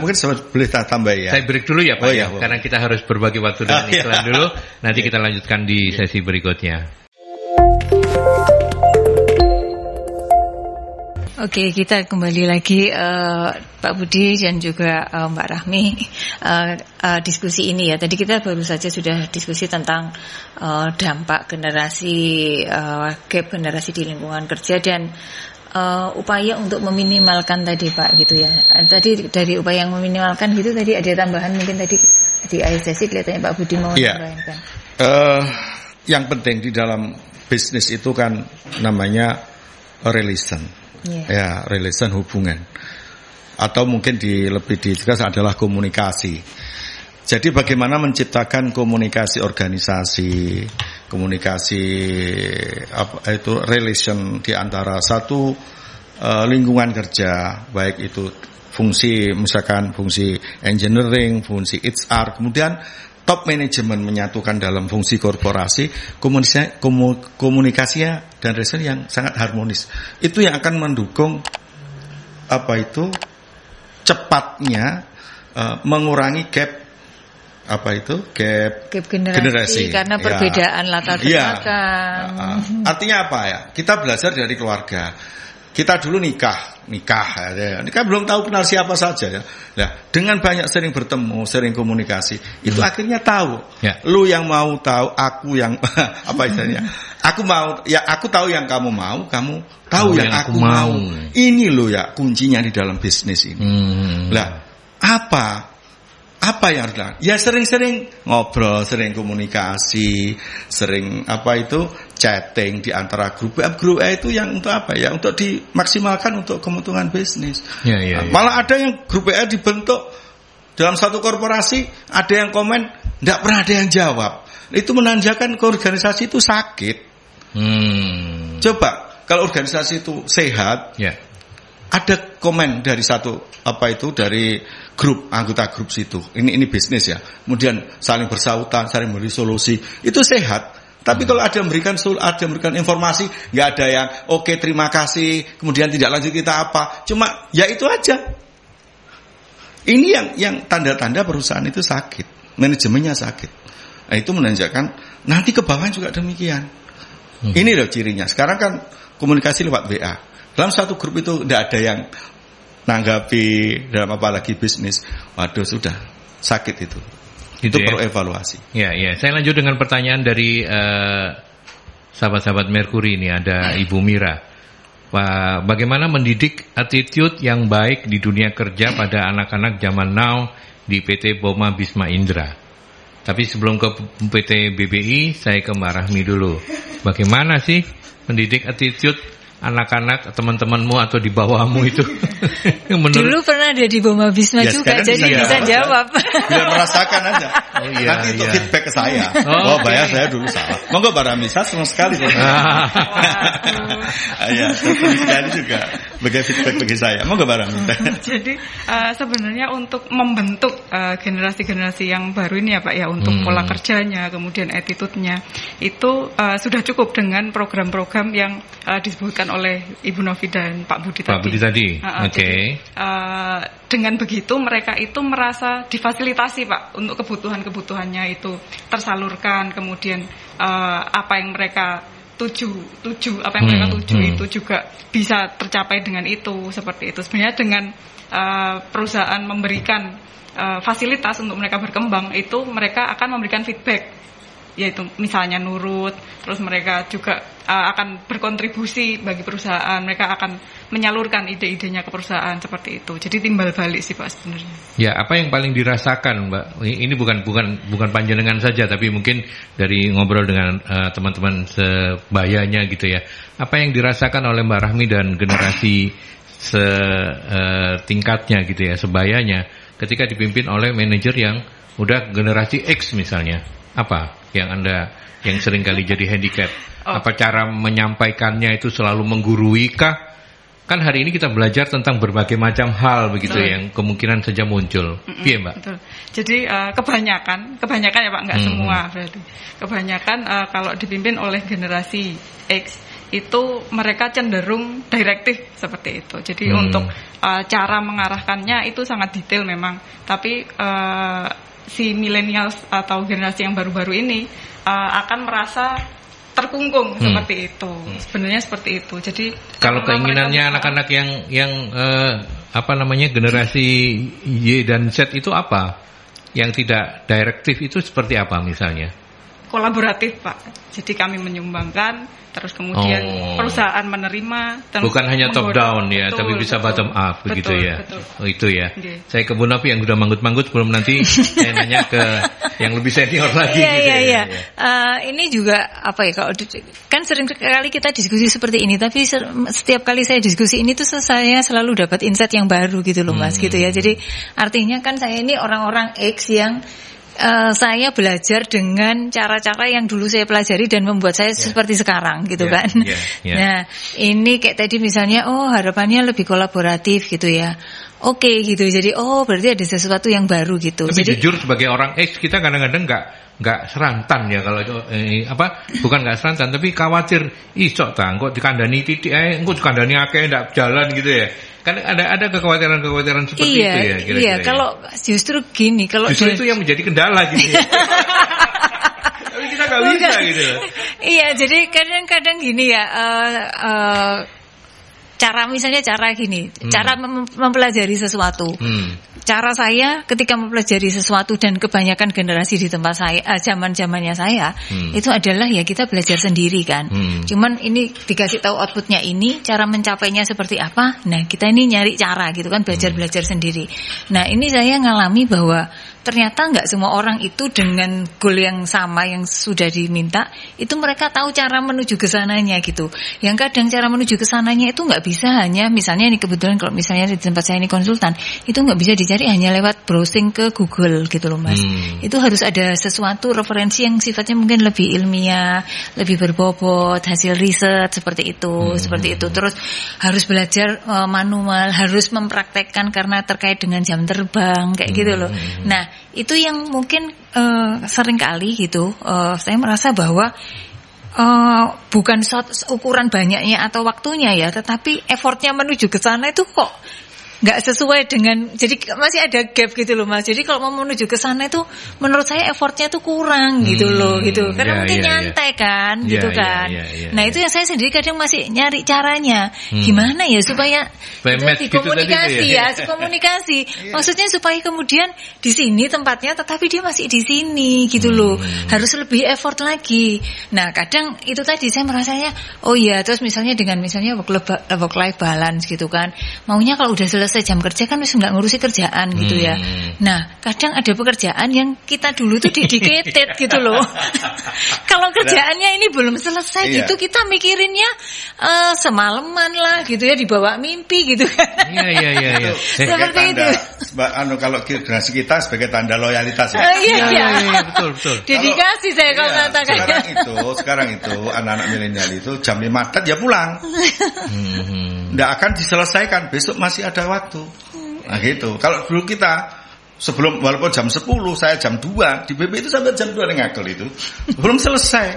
Mungkin boleh tambah ya. Saya break dulu ya Pak, karena kita harus berbagi waktu dengan iklan dulu. Nanti kita lanjutkan di sesi berikutnya. Oke, kita kembali lagi Pak Budi dan juga Mbak Rahmi diskusi ini ya. Tadi kita baru saja sudah diskusi tentang dampak gap generasi di lingkungan kerja dan upaya untuk meminimalkan tadi Pak gitu ya. Tadi dari upaya yang meminimalkan gitu tadi ada tambahan mungkin tadi di akhir sesi kelihatannya Pak Budi mau menambahkan. Yang penting di dalam bisnis itu kan namanya relation. Relation hubungan. Atau mungkin lebih ditegas adalah komunikasi. Jadi bagaimana menciptakan komunikasi organisasi, relation di antara satu lingkungan kerja, baik itu fungsi misalkan fungsi engineering, fungsi HR, kemudian top manajemen menyatukan dalam fungsi korporasi, komunikasinya dan respon yang sangat harmonis. Itu yang akan mendukung cepatnya mengurangi gap generasi karena perbedaan latar belakang. Artinya apa ya? Kita belajar dari keluarga. Kita dulu nikah belum tahu kenal siapa saja ya. Nah, dengan banyak sering bertemu, sering komunikasi, itu akhirnya tahu. Lu yang mau tahu, aku yang aku tahu yang kamu mau, kamu tahu yang aku mau. Ini lo ya kuncinya di dalam bisnis ini. Lah, apa yang harus dilakukan? Ya sering-sering ngobrol, sering komunikasi, sering chatting di antara grup A itu yang untuk apa ya? Untuk dimaksimalkan untuk keuntungan bisnis. Malah ada yang grup A dibentuk dalam satu korporasi, ada yang komen, tidak pernah ada yang jawab. Itu menandakan ke organisasi itu sakit. Coba kalau organisasi itu sehat, ada komen dari dari grup, anggota grup situ. Ini bisnis ya. Kemudian saling bersautan, saling memberi solusi. Itu sehat. Tapi kalau ada memberikan informasi, nggak ada yang oke, terima kasih, kemudian tidak lanjut kita apa. Cuma ya itu aja. Ini yang tanda-tanda perusahaan itu sakit, manajemennya sakit. Nah, itu menandakan nanti ke bawah juga demikian. Ini loh cirinya. Sekarang kan komunikasi lewat WA. Dalam satu grup itu tidak ada yang nanggapi dalam apalagi bisnis. Waduh, sudah sakit itu. Itu perlu evaluasi. Ya. Saya lanjut dengan pertanyaan dari sahabat-sahabat Merkuri ini. Ada Ibu Mira. Bagaimana mendidik attitude yang baik di dunia kerja pada anak-anak zaman now di PT Boma Bisma Indra? Tapi sebelum ke PT BBI, saya ke Mbak Rahmi dulu. Bagaimana sih mendidik attitude anak-anak, teman-temanmu atau di bawahmu itu? Dulu pernah ada di Boma Bisma juga, jadi bisa jawab. Biar merasakan aja. Nanti untuk feedback ke saya. Bayar saya dulu salah. Monggo Mbak Rahmi, saya senang sekali. Sekali juga bagi feedback bagi saya. Monggo Mbak Rahmi. Jadi sebenarnya untuk membentuk generasi-generasi yang baru ini ya Pak ya, untuk pola kerjanya, kemudian attitude-nya, itu sudah cukup dengan program-program yang disebutkan oleh Ibu Novi dan Pak Budi tadi. Oke. Dengan begitu mereka itu merasa difasilitasi Pak untuk kebutuhannya itu tersalurkan, kemudian apa yang mereka tuju itu juga bisa tercapai dengan itu, seperti itu. Sebenarnya dengan perusahaan memberikan fasilitas untuk mereka berkembang, itu mereka akan memberikan feedback, yaitu misalnya nurut, terus mereka juga akan berkontribusi bagi perusahaan, mereka akan menyalurkan ide-idenya ke perusahaan, seperti itu. Jadi timbal balik sih Pak sebenarnya. Ya, apa yang paling dirasakan Mbak? Ini bukan panjenengan saja, tapi mungkin dari ngobrol dengan teman-teman sebayanya gitu ya. Apa yang dirasakan oleh Mbak Rahmi dan generasi setingkatnya gitu ya, sebayanya, ketika dipimpin oleh manajer yang udah generasi X misalnya? Apa yang sering kali jadi handicap? Apa cara menyampaikannya itu selalu menggurui kah? Kan hari ini kita belajar tentang berbagai macam hal begitu yang kemungkinan saja muncul. Iya Mbak. Betul. Jadi kebanyakan ya Pak, nggak semua berarti. Kebanyakan kalau dipimpin oleh generasi X itu mereka cenderung direktif seperti itu. Jadi untuk cara mengarahkannya itu sangat detail memang. Tapi si millennials atau generasi yang baru-baru ini akan merasa terkungkung seperti itu. Sebenarnya seperti itu. Jadi kalau keinginannya anak-anak yang generasi Y dan Z itu apa? Yang tidak direktif itu seperti apa misalnya? Kolaboratif Pak. Jadi kami menyumbangkan, terus kemudian perusahaan menerima. Bukan hanya top down ya, tapi bisa bottom up begitu ya. Betul. Oh itu ya. Okay. Saya ke Bu Novi yang sudah manggut-manggut, sebelum nanti saya nanya ke yang lebih senior lagi. Iya. Ini juga kalau kan sering kali kita diskusi seperti ini, tapi setiap kali saya diskusi ini tuh saya selalu dapat insight yang baru gitu loh Mas, gitu ya. Jadi artinya kan saya ini orang-orang X yang saya belajar dengan cara-cara yang dulu saya pelajari dan membuat saya seperti sekarang gitu kan. Nah, ini kayak tadi misalnya harapannya lebih kolaboratif gitu ya. oke gitu. Jadi berarti ada sesuatu yang baru gitu. Tapi jadi jujur sebagai orang kita kadang-kadang nggak serantan ya kalau bukan nggak serantan tapi khawatir isok kok dikandani titik kok dikandani akeh ndak jalan gitu ya. Kan ada kekhawatiran seperti itu ya kira-kira. Iya, kalau justru gini, kalau justru itu yang menjadi kendala gitu ya. Tapi kita nggak bisa gitu. Iya, jadi kadang-kadang gini ya, cara gini, cara mempelajari sesuatu. Cara saya ketika mempelajari sesuatu dan kebanyakan generasi di tempat saya, zaman-zamannya saya, itu adalah ya kita belajar sendiri kan. Cuman ini dikasih tahu outputnya ini, cara mencapainya seperti apa. Nah kita ini nyari cara gitu kan, belajar sendiri. Nah ini saya ngalami bahwa ternyata nggak semua orang itu dengan goal yang sama yang sudah diminta, itu mereka tahu cara menuju ke sananya gitu. Yang kadang cara menuju ke sananya itu nggak bisa hanya, misalnya ini kebetulan kalau misalnya di tempat saya ini konsultan, itu nggak bisa dicari hanya lewat browsing ke Google gitu loh Mas. Itu harus ada sesuatu referensi yang sifatnya mungkin lebih ilmiah, lebih berbobot, hasil riset seperti itu. Terus harus belajar manual, harus mempraktekkan karena terkait dengan jam terbang kayak gitu loh. Nah itu yang mungkin sering kali gitu saya merasa bahwa bukan ukuran banyaknya atau waktunya ya, tetapi effortnya menuju ke sana itu kok nggak sesuai dengan, jadi masih ada gap gitu loh Mas. Jadi kalau mau menuju ke sana itu menurut saya effortnya tuh kurang gitu loh gitu. Karena mungkin nyantai kan gitu kan. Nah itu yang saya sendiri kadang masih nyari caranya. Gimana ya supaya itu dikomunikasi gitu komunikasi. Maksudnya supaya kemudian di sini tempatnya tetapi dia masih di sini gitu loh. Harus lebih effort lagi. Nah kadang itu tadi saya merasanya terus misalnya dengan work life balance gitu kan. Maunya kalau udah selesai jam kerja kan wis nggak ngurusi kerjaan gitu ya. Nah kadang ada pekerjaan yang kita dulu tuh dedicated gitu loh. Kalau kerjaannya ini belum selesai gitu, kita mikirinnya semalaman lah gitu ya, dibawa mimpi gitu kan. Iya. Seperti itu. Kalau generasi kita sebagai tanda loyalitas ya. Iya, betul. Dedikasi saya kalau katakan. Sekarang itu anak-anak milenial itu jam 5 ya pulang. Nggak akan diselesaikan, besok masih ada waktu. Nah gitu. Kalau dulu kita sebelum, walaupun jam 10 saya jam 2 di BP itu sampai jam 2 ngagel itu belum selesai,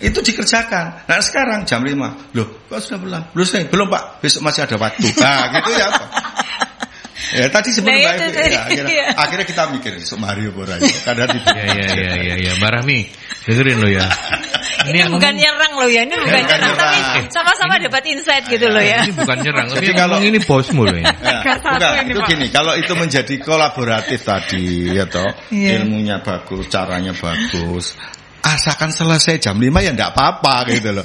itu dikerjakan. Nah sekarang jam 5 loh kok sudah pulang? Belum Pak, besok masih ada waktu. Nah gitu ya Pak. Ya tadi sebelum akhirnya kita mikir Mario Bora kadang itu. Iya Mbak Rahmi dengerin lo ya. Ini bukan nyerang lo ya, ini bukan nyerang tapi sama-sama dapat insight gitu lo ya. Ini bukan nyerang, tapi kalau ini bosmu lo ya. Bukan, itu gini, kalau itu menjadi kolaboratif tadi ya toh, ilmunya bagus, caranya bagus. Asalkan selesai jam 5 ya enggak apa-apa gitu loh.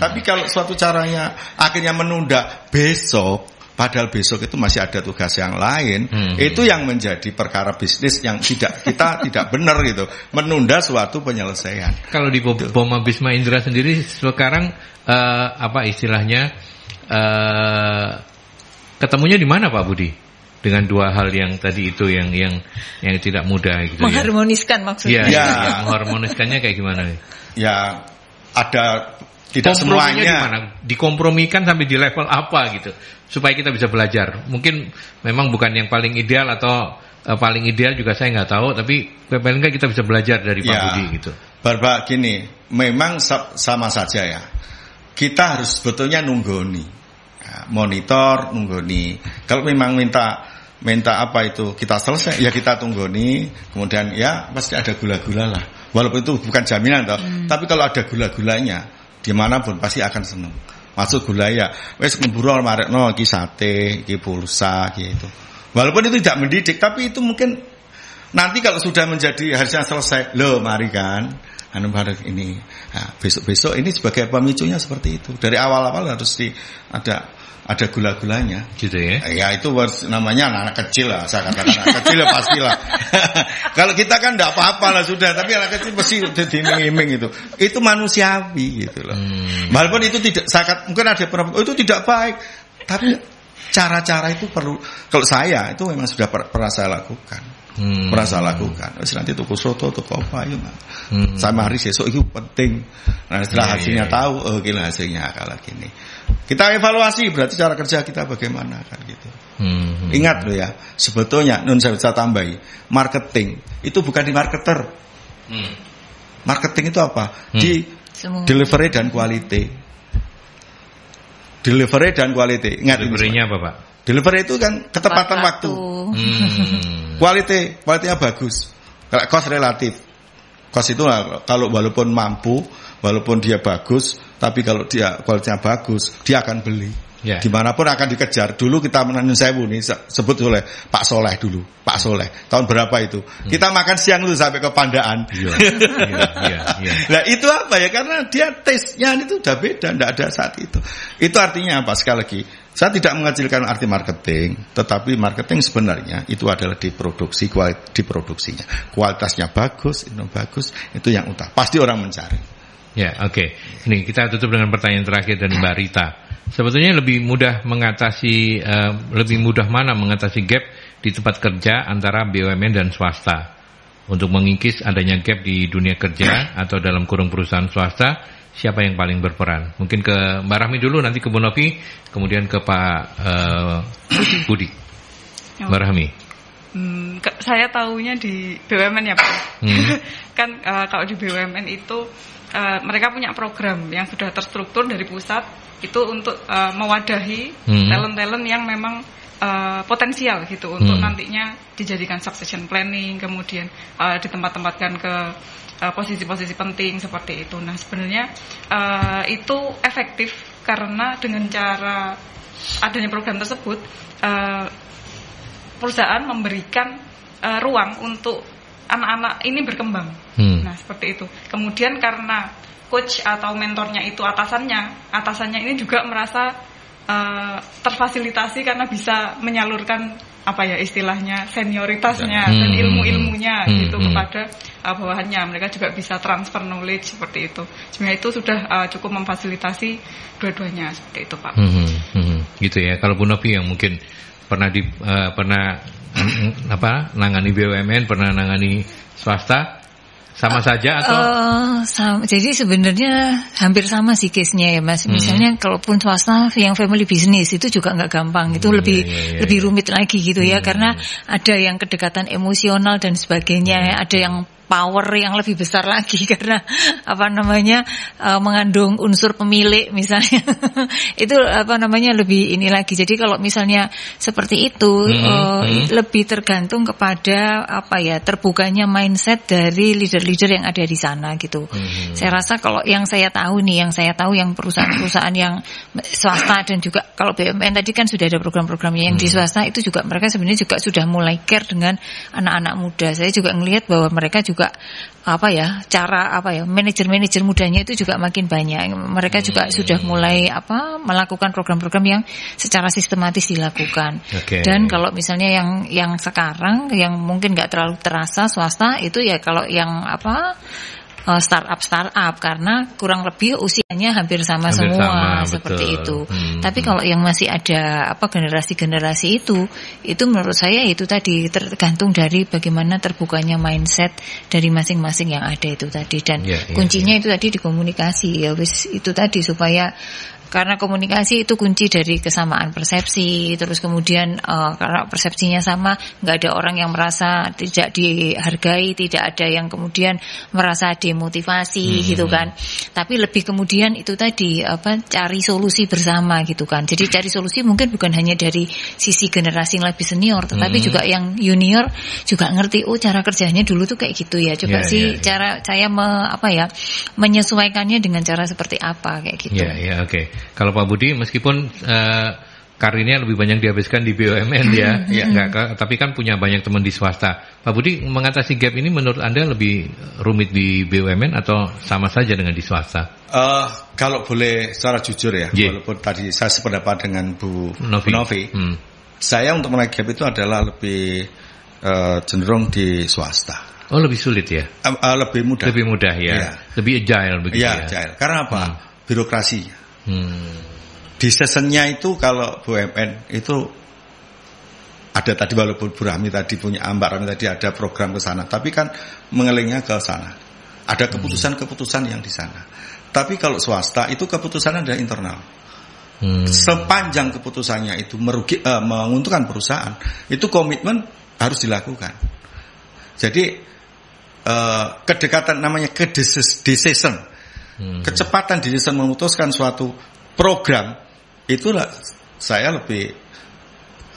Tapi kalau suatu caranya akhirnya menunda besok, padahal besok itu masih ada tugas yang lain, itu yang menjadi perkara bisnis yang kita tidak benar gitu, menunda suatu penyelesaian. Kalau di Boma Bisma Indra sendiri sekarang apa istilahnya ketemunya di mana Pak Budi? Dengan dua hal yang tadi itu yang tidak mudah gitu. Mengharmoniskan maksudnya. Ya, mengharmoniskannya kayak gimana? Ya ada. Tidak semuanya gimana? Dikompromikan sampai di level apa gitu supaya kita bisa belajar. Mungkin memang bukan yang paling ideal atau paling ideal juga saya nggak tahu, tapi paling nggak kita bisa belajar dari Pak Budi gitu. Bapak gini, memang sama saja ya. Kita harus sebetulnya nunggoni, monitor, nunggoni. Kalau memang minta apa itu kita selesai, ya kita tunggoni. Kemudian ya pasti ada gula-gula lah. Walaupun itu bukan jaminan toh, tapi kalau ada gula-gulanya dimanapun pasti akan seneng. Masuk gula ya, wes ngemburu marekno iki sate, iki pulsa gitu. Walaupun itu tidak mendidik, tapi itu mungkin nanti kalau sudah menjadi harusnya selesai, loh mari kan, bareng ini. Nah, besok ini sebagai pemicunya seperti itu. Dari awal-awal harus ada gula-gulanya gitu ya. Ya itu namanya anak kecil lah, saya katakan anak kecil ya pastilah. Kalau kita kan enggak apa-apa lah sudah, tapi anak kecil pasti diiming-iming itu manusiawi gitu loh. Walaupun itu tidak mungkin ada itu tidak baik, tapi cara-cara itu perlu. Kalau saya itu memang sudah pernah saya lakukan. Wis nanti tuku soto, tuku apa ayo. Sama hari besok itu penting. Nah setelah hasilnya tahu, gila hasilnya kalau gini. Kita evaluasi berarti cara kerja kita bagaimana kan gitu. Ingat loh ya, sebetulnya saya bisa tambahi, marketing itu bukan di marketer. Marketing itu apa? Di delivery dan quality. Delivery dan quality. Ingat delivery-nya apa, Pak? Delivery itu kan ketepatan waktu. Quality-nya bagus. Kalau cost relatif. Cost itu kalau walaupun mampu, walaupun dia bagus, tapi kalau dia kualitasnya bagus, dia akan beli. Yeah. Dimanapun akan dikejar. Dulu kita menanun sewu nih, sebut oleh Pak Soleh dulu. Pak Soleh, tahun berapa itu? Kita makan siang itu sampai ke Pandaan. Nah itu apa ya? Karena dia taste-nya itu udah beda, tidak ada saat itu. Itu artinya apa? Sekali lagi, saya tidak mengecilkan arti marketing, tetapi marketing sebenarnya itu adalah diproduksinya. Kualitasnya bagus, itu yang utama. Pasti orang mencari. Ya, oke. Ini kita tutup dengan pertanyaan terakhir dari Mbak Rita. Sebetulnya lebih mudah mana mengatasi gap di tempat kerja antara BUMN dan swasta untuk mengikis adanya gap di dunia kerja atau dalam kurung perusahaan swasta. Siapa yang paling berperan? Mungkin ke Mbak Rahmi dulu, nanti ke Bu Novi, kemudian ke Pak Budi. Mbak Rahmi. Saya tahunya di BUMN ya Pak. Kan kalau di BUMN itu mereka punya program yang sudah terstruktur dari pusat itu untuk mewadahi talent-talent yang memang potensial gitu untuk nantinya dijadikan succession planning, kemudian ditempatkan ke posisi-posisi penting seperti itu. Nah sebenarnya itu efektif karena dengan cara adanya program tersebut perusahaan memberikan ruang untuk anak-anak ini berkembang. Nah seperti itu. Kemudian karena coach atau mentornya itu atasannya ini juga merasa terfasilitasi karena bisa menyalurkan apa ya istilahnya senioritasnya dan ilmu-ilmunya gitu kepada bawahannya. Mereka juga bisa transfer knowledge seperti itu. Sebenarnya itu sudah cukup memfasilitasi dua-duanya seperti itu Pak. Gitu ya. Kalau Bu Novi yang mungkin pernah nangani BUMN, pernah nangani swasta, sama saja atau? Jadi sebenarnya hampir sama sih case-nya ya Mas. Misalnya kalaupun swasta yang family business itu juga nggak gampang, itu lebih rumit lagi gitu ya, karena ada yang kedekatan emosional dan sebagainya, ada yang power yang lebih besar lagi karena mengandung unsur pemilik misalnya. Itu lebih ini lagi. Jadi kalau misalnya seperti itu lebih tergantung kepada terbukanya mindset dari leader-leader yang ada di sana gitu. Saya rasa kalau yang saya tahu yang perusahaan-perusahaan yang swasta dan juga kalau BUMN tadi kan sudah ada program-programnya, yang di swasta itu juga mereka sebenarnya juga sudah mulai care dengan anak-anak muda. Saya juga ngelihat bahwa mereka juga manajer-manajer mudanya itu juga makin banyak. Mereka juga sudah mulai melakukan program-program yang secara sistematis dilakukan. Dan kalau misalnya yang sekarang yang mungkin nggak terlalu terasa swasta itu ya kalau yang startup karena kurang lebih usianya hampir sama semua seperti itu. Tapi kalau yang masih ada generasi-generasi itu menurut saya itu tadi tergantung dari bagaimana terbukanya mindset dari masing-masing yang ada itu tadi, dan kuncinya itu tadi di komunikasi ya wis itu tadi, supaya karena komunikasi itu kunci dari kesamaan persepsi, terus kemudian karena persepsinya sama, nggak ada orang yang merasa tidak dihargai, tidak ada yang kemudian merasa demotivasi gitu kan. Tapi lebih kemudian itu tadi cari solusi bersama gitu kan. Jadi cari solusi mungkin bukan hanya dari sisi generasi yang lebih senior, tetapi juga yang junior juga ngerti cara kerjanya dulu tuh kayak gitu ya. Coba cara saya menyesuaikannya dengan cara seperti apa kayak gitu. Oke. Kalau Pak Budi meskipun karirnya lebih banyak dihabiskan di BUMN tapi kan punya banyak teman di swasta. Pak Budi, mengatasi gap ini menurut Anda lebih rumit di BUMN atau sama saja dengan di swasta? Kalau boleh secara jujur ya, walaupun tadi saya sependapat dengan Bu Novi, saya untuk mengatasi gap itu adalah lebih cenderung di swasta. Oh, lebih sulit ya? Lebih mudah. Lebih mudah ya. Lebih agile begitu ya. Agile. Karena apa? Birokrasi. Di seasonnya itu kalau BUMN itu ada tadi, walaupun Bu Rahmi tadi punya, Mbak Rahmi tadi ada program ke sana, tapi kan mengelingnya ke sana. Ada keputusan-keputusan yang di sana. Tapi kalau swasta itu keputusan ada internal. Sepanjang keputusannya itu menguntungkan perusahaan, itu komitmen harus dilakukan. Jadi kedekatan namanya decision, kecepatan decision memutuskan suatu program, itulah saya lebih,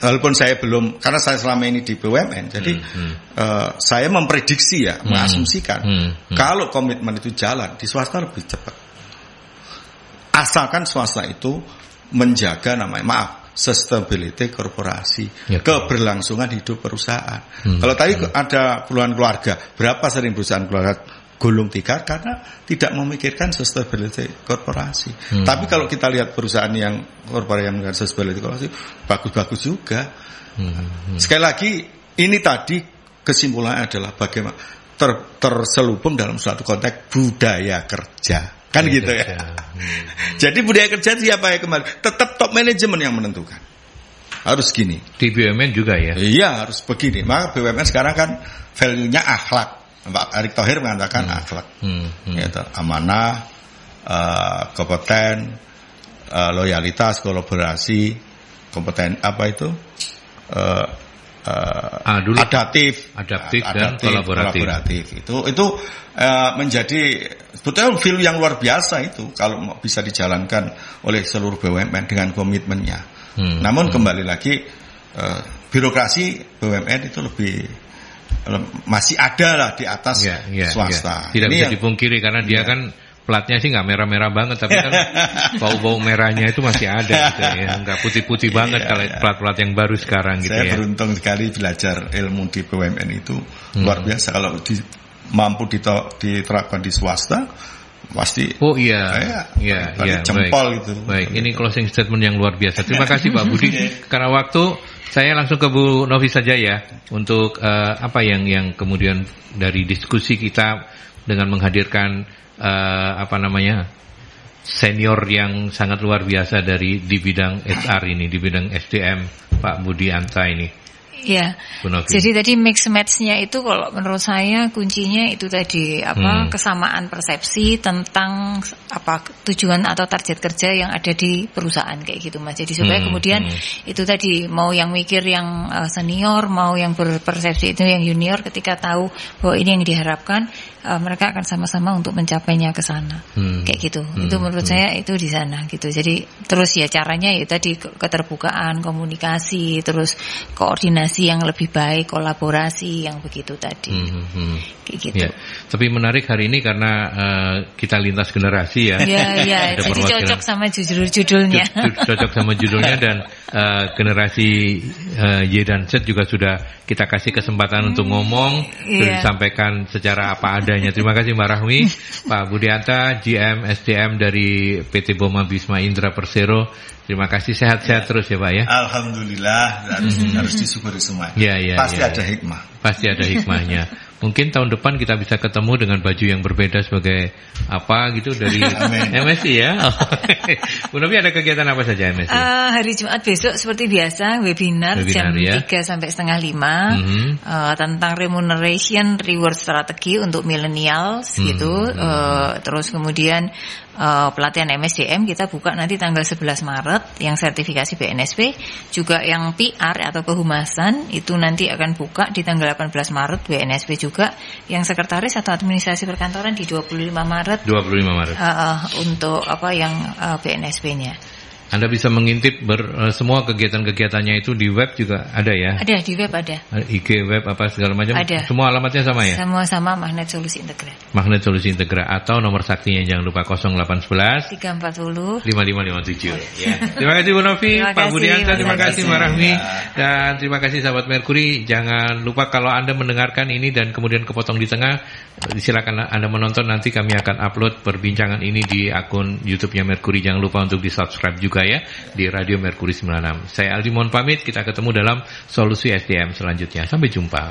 walaupun saya belum, karena saya selama ini di BUMN, jadi saya memprediksi ya, mengasumsikan kalau komitmen itu jalan di swasta lebih cepat, asalkan swasta itu menjaga namanya sustainability korporasi, keberlangsungan hidup perusahaan. Kalau tadi ada puluhan keluarga, berapa sering perusahaan keluarga gulung tikar karena tidak memikirkan sustainability korporasi. Tapi kalau kita lihat perusahaan yang korporasi yang dengan sustainability korporasi bagus-bagus juga. Sekali lagi ini tadi kesimpulannya adalah bagaimana terselubung dalam suatu konteks budaya kerja. Kan gitu ya. Jadi budaya kerja siapa yang kembali? Tetap top manajemen yang menentukan. Harus gini. Di BUMN juga ya? Iya, harus begini. Maka BUMN sekarang kan value-nya akhlak. Pak Erick Thohir mengatakan akhlak. Gitu. Amanah, kompeten, loyalitas, kolaborasi, kompeten apa itu? Adaptif dan kolaboratif. Itu menjadi sebetulnya value yang luar biasa itu kalau bisa dijalankan oleh seluruh BUMN dengan komitmennya. Namun kembali lagi birokrasi BUMN itu masih ada lah di atas swasta. Tidak bisa dipungkiri karena dia kan platnya sih nggak merah-merah banget, tapi kan bau-bau merahnya itu masih ada gitu ya, nggak putih-putih banget kalau plat-plat yang baru sekarang gitu ya. Saya beruntung sekali belajar ilmu di BUMN itu luar biasa. Kalau mampu diterapkan di swasta pasti. Oh iya, jempol baik. Itu. Baik, ini closing statement yang luar biasa. Terima kasih Pak Budi. Karena waktu saya langsung ke Bu Novi saja ya untuk apa yang kemudian dari diskusi kita dengan menghadirkan senior yang sangat luar biasa di bidang HR ini, di bidang SDM, Pak Budi Anta ini. Ya, jadi tadi mix match-nya itu kalau menurut saya kuncinya itu tadi kesamaan persepsi tentang tujuan atau target kerja yang ada di perusahaan kayak gitu Mas. Jadi supaya kemudian itu tadi mau yang mikir yang senior, mau yang berpersepsi itu yang junior, ketika tahu bahwa ini yang diharapkan, mereka akan sama-sama untuk mencapainya ke sana. Kayak gitu. Itu menurut saya itu di sana gitu. Jadi terus ya caranya ya tadi keterbukaan, komunikasi, terus koordinasi yang lebih baik, kolaborasi yang begitu tadi. Kayak gitu. Ya. Tapi menarik hari ini karena kita lintas generasi ya. Iya, jadi cocok sama judulnya. Cocok sama judulnya dan generasi Y dan Z juga sudah kita kasih kesempatan untuk ngomong, sudah disampaikan secara apa adanya. Terima kasih Mbak Rahmi, Pak Budianta, GM SDM dari PT Boma Bisma Indra Persero. Terima kasih, sehat-sehat terus ya Pak ya. Alhamdulillah, harus disyukuri semua. Pasti ada hikmah. Pasti ada hikmahnya. Mungkin tahun depan kita bisa ketemu dengan baju yang berbeda sebagai apa gitu dari MSI ya. Bu Novi ada kegiatan apa saja MSI? Hari Jumat besok seperti biasa webinar jam 3 sampai setengah 5 tentang remuneration reward strategi untuk millennials gitu. Terus kemudian pelatihan MSDM kita buka nanti tanggal 11 Maret yang sertifikasi BNSP, juga yang PR atau kehumasan itu nanti akan buka di tanggal 18 Maret BNSP juga, yang sekretaris atau administrasi perkantoran di 25 Maret untuk yang BNSP-nya. Anda bisa mengintip semua kegiatan-kegiatannya itu di web juga ada ya? Ada, di web ada. IG web apa segala macam? Ada. Semua alamatnya sama ya? Semua sama, Magnet Solusi Integra. Magnet Solusi Integra, atau nomor saktinya jangan lupa 0811 340 5557. Ya. Terima kasih Bu Novi, Pak Budianta, terima kasih Mbak Rahmi, dan terima kasih sahabat Merkuri. Jangan lupa kalau Anda mendengarkan ini dan kemudian kepotong di tengah, silakan Anda menonton, nanti kami akan upload perbincangan ini di akun YouTube-nya Merkuri. Jangan lupa untuk di-subscribe juga ya di Radio Merkuri 96. Saya Aldi mohon pamit, kita ketemu dalam Solusi SDM selanjutnya. Sampai jumpa.